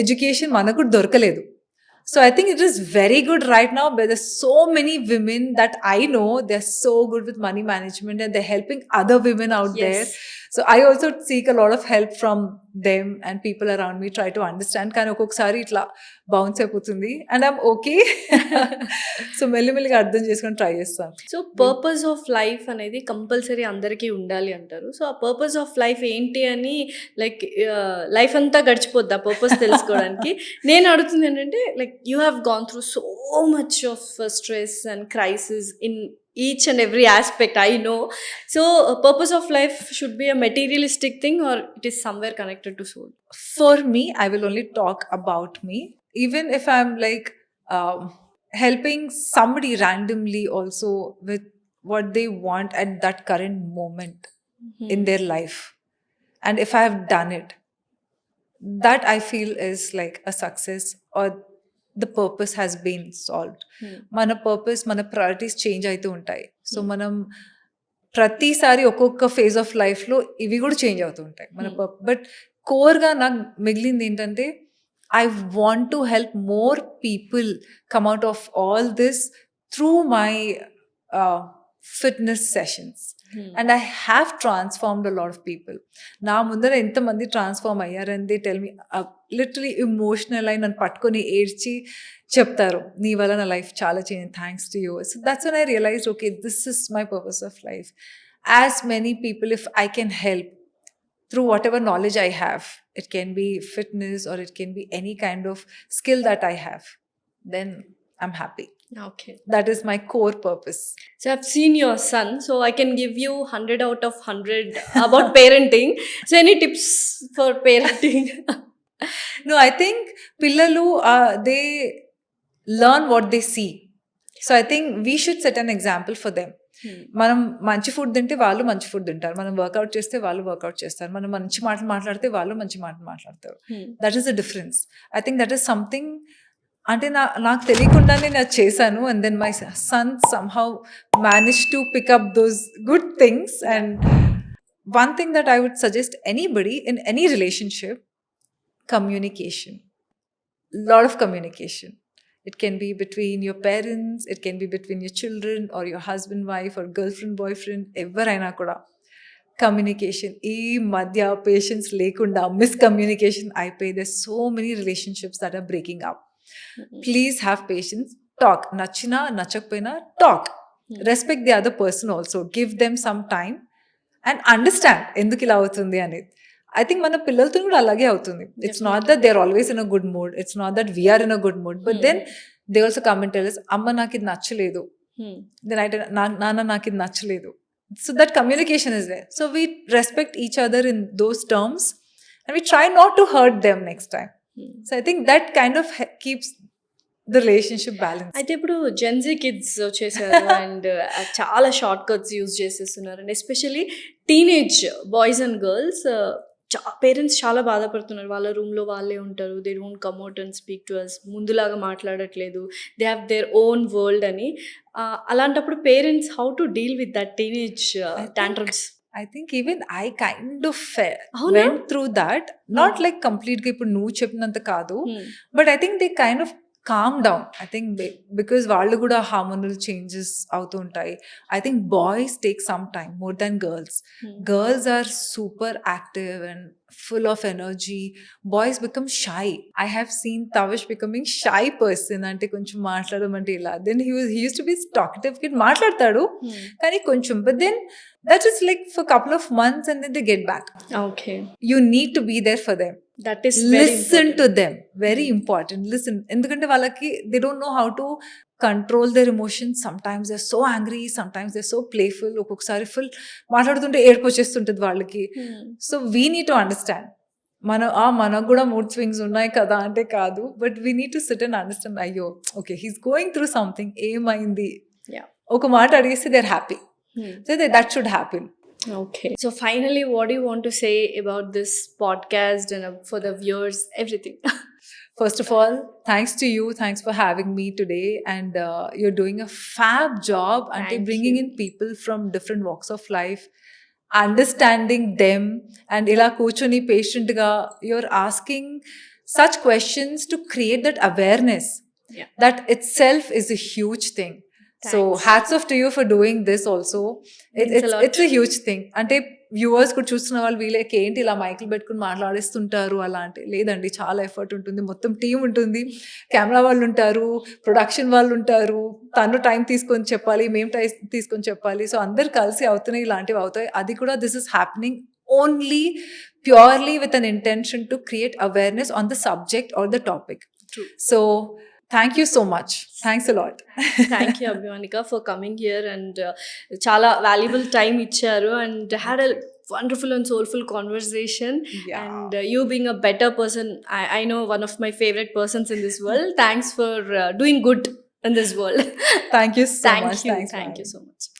Speaker 2: education మనకు దొరకలేదు. So I think it is very good right now, but there's so many women that I know, they're so good with money management and they're helping other women out there. So I also seek a lot of help from them and people around me try to understand. కానీ ఒక్కొక్కసారి ఇట్లా bounce అయిపోతుంది and I'm okay. So మెల్లిమెల్లిగా అర్థం చేసుకొని try చేస్తాను.
Speaker 1: So purpose of life అనేది compulsory అందరికీ ఉండాలి అంటారు. సో ఆ పర్పస్ ఆఫ్ లైఫ్ ఏంటి అని లైక్ లైఫ్ అంతా గడిచిపోద్ది ఆ పర్పస్ తెలుసుకోవడానికి. నేను అడుగుతుంది ఏంటంటే like you have gone through so much of stress and crisis in each and every aspect, I know. So purpose of life should be a materialistic thing or it is somewhere connected to soul?
Speaker 2: For me, I will only talk about me. Even if I'm like helping somebody randomly also with what they want at that current moment in their life, and if I have done it, that I feel is like a success or the purpose has been solved. మన purpose, మన priorities change అవుతూ ఉంటాయి. So మనం ప్రతిసారి ఒక్కొక్క phase of లైఫ్లో ఇవి కూడా చేంజ్ అవుతూ ఉంటాయి మన బట్ కోర్గా నాకు మిగిలింది ఏంటంటే I want to help more people come out of all this through my fitness sessions. And I have transformed a lot of people. నా ముందర ఎంతమంది ట్రాన్స్ఫార్మ్ అయ్యారు and they tell me literally emotional అయి నన్ను పట్టుకొని ఏడ్చి చెప్తారు నీ వల్ల నా లైఫ్ చాలా change, thanks to you. So that's when I realized, okay, this is my purpose of life. As many people, if I can help through whatever knowledge I have. It can be fitness or it can be any kind of skill that I have. Then I'm happy.
Speaker 1: Okay.
Speaker 2: That is my core purpose.
Speaker 1: So I've seen your son, so I can give you 100 out of 100 about parenting. So any tips for parenting?
Speaker 2: No, I think pillalu, they learn what they see. So I think we should set an example for them. మనం మంచి food తింటే వాళ్ళు మంచి food తింటారు, మనం work out చేస్తే వాళ్ళు work out చేస్తారు, మనం మంచి మాటలు మాట్లాడితే వాళ్ళు మంచి మాటలు మాట్లాడతారు. That is the difference. I think that is something అంటే నాకు తెలియకుండానే నేను చేశాను. And then my son somehow manage to pick up those good things. And one thing that I would suggest anybody in any relationship, communication. Lot of communication. It can be between your parents, it can be between your children or your husband, wife or girlfriend, boyfriend, ఎవరైనా కూడా communication. ఈ మధ్య patience లేకుండా miscommunication అయిపోయి there's so many relationships that are breaking up. Please have patience. Talk. నచ్చినా నచ్చకపోయినా talk. Respect the other person also. Give them some time and understand ఎందుకు ఇలా అవుతుంది అనేది. I think మన పిల్లలతో కూడా అలాగే అవుతుంది. It's not that they're always in a good mood. It's not that we are in a good mood. But then they also come and tell us, అమ్మ నాకు ఇది నచ్చలేదు. Then I tell, నాన్న నాకు ఇది నచ్చలేదు. So that communication is there. So we respect each other in those terms and we try not to hurt them next time. So I think that kind of keeps the relationship balance.
Speaker 1: అయితే ఇప్పుడు gen Z kids వచ్చేసారు and చాలా shortcuts use చేసేస్తున్నారు. And especially teenage boys and girls parents చాలా బాధపడుతున్నారు. వాళ్ళ రూమ్లో వాళ్ళే ఉంటారు, they don't come out and speak to us, ముందులాగా మాట్లాడట్లేదు, they have their own world అని. అలాంటప్పుడు parents how to deal with that teenage tantrums?
Speaker 2: I think even I kind of went through that. Not like completely ఇప్పుడు నువ్వు చెప్పినంత కాదు, but I think they kind of calm down. I think because వాళ్ళు కూడా hormonal changes అవుతూ ఉంటాయి. I think boys take some time more than girls. Girls are super active and full of energy. Boys become shy. I have seen Tavish becoming shy person. అంటే కొంచెం మాట్లాడమంటే ఇలా. Then he used to be talkative kid. మాట్లాడతాడు కానీ కొంచెం, but then that is like for a couple of months and then they get back.
Speaker 1: Okay.
Speaker 2: You need to be there for them.
Speaker 1: That is very
Speaker 2: Listen
Speaker 1: important.
Speaker 2: to them. Very important. Listen. ఎందుకంటే వాళ్ళకి they don't know how to control their emotions. Sometimes they're so angry, sometimes they're so playful. ఒక్కొక్కసారి full మాట్లాడుతుంటే ఏడుపు వచ్చేస్తుంటుంది వాళ్ళకి. So we need to understand. మనకు కూడా mood swings ఉన్నాయి కదా అంటే కాదు, but we need to sit and understand. అయ్యో okay, he's going through something, ఏమైంది, ఒక మాట అడిగేస్తే they are happy. So that should happen.
Speaker 1: Okay. So finally, what do you want to say about this podcast and for the viewers, everything?
Speaker 2: First of all, thanks to you. Thanks for having me today. And you're doing a fab job and bringing in people from different walks of life, understanding them. And ila kuchuni patient ga, you're asking such questions to create that awareness.
Speaker 1: Yeah.
Speaker 2: That itself is a huge thing. So hats off to you for doing this also. It's a huge thing. అంటే viewers కూడా చూస్తున్న వాళ్ళు వీళ్ళకి ఏంటి ఇలా మైకులు పెట్టుకుని మాట్లాడిస్తుంటారు అలా అంటే, లేదండి చాలా ఎఫర్ట్ ఉంటుంది, మొత్తం టీం ఉంటుంది, కెమెరా వాళ్ళు ఉంటారు, ప్రొడక్షన్ వాళ్ళు ఉంటారు, తను టైం తీసుకొని చెప్పాలి, మేము టైం తీసుకొని చెప్పాలి. సో అందరు కలిసి అవుతున్నాయి, ఇలాంటివి అవుతాయి. అది కూడా this is happening only purely with an intention to create awareness on the subject or the topic.
Speaker 1: True.
Speaker 2: So thank you so much. Thanks a lot.
Speaker 1: Thank you, Abhimanika, for coming here and chala valuable time icharu and had a wonderful and soulful conversation.
Speaker 2: Yeah.
Speaker 1: And you being a better person, I know one of my favorite persons in this world. Thanks for doing good in this world.
Speaker 2: Thank you so much.
Speaker 1: Thank you so much.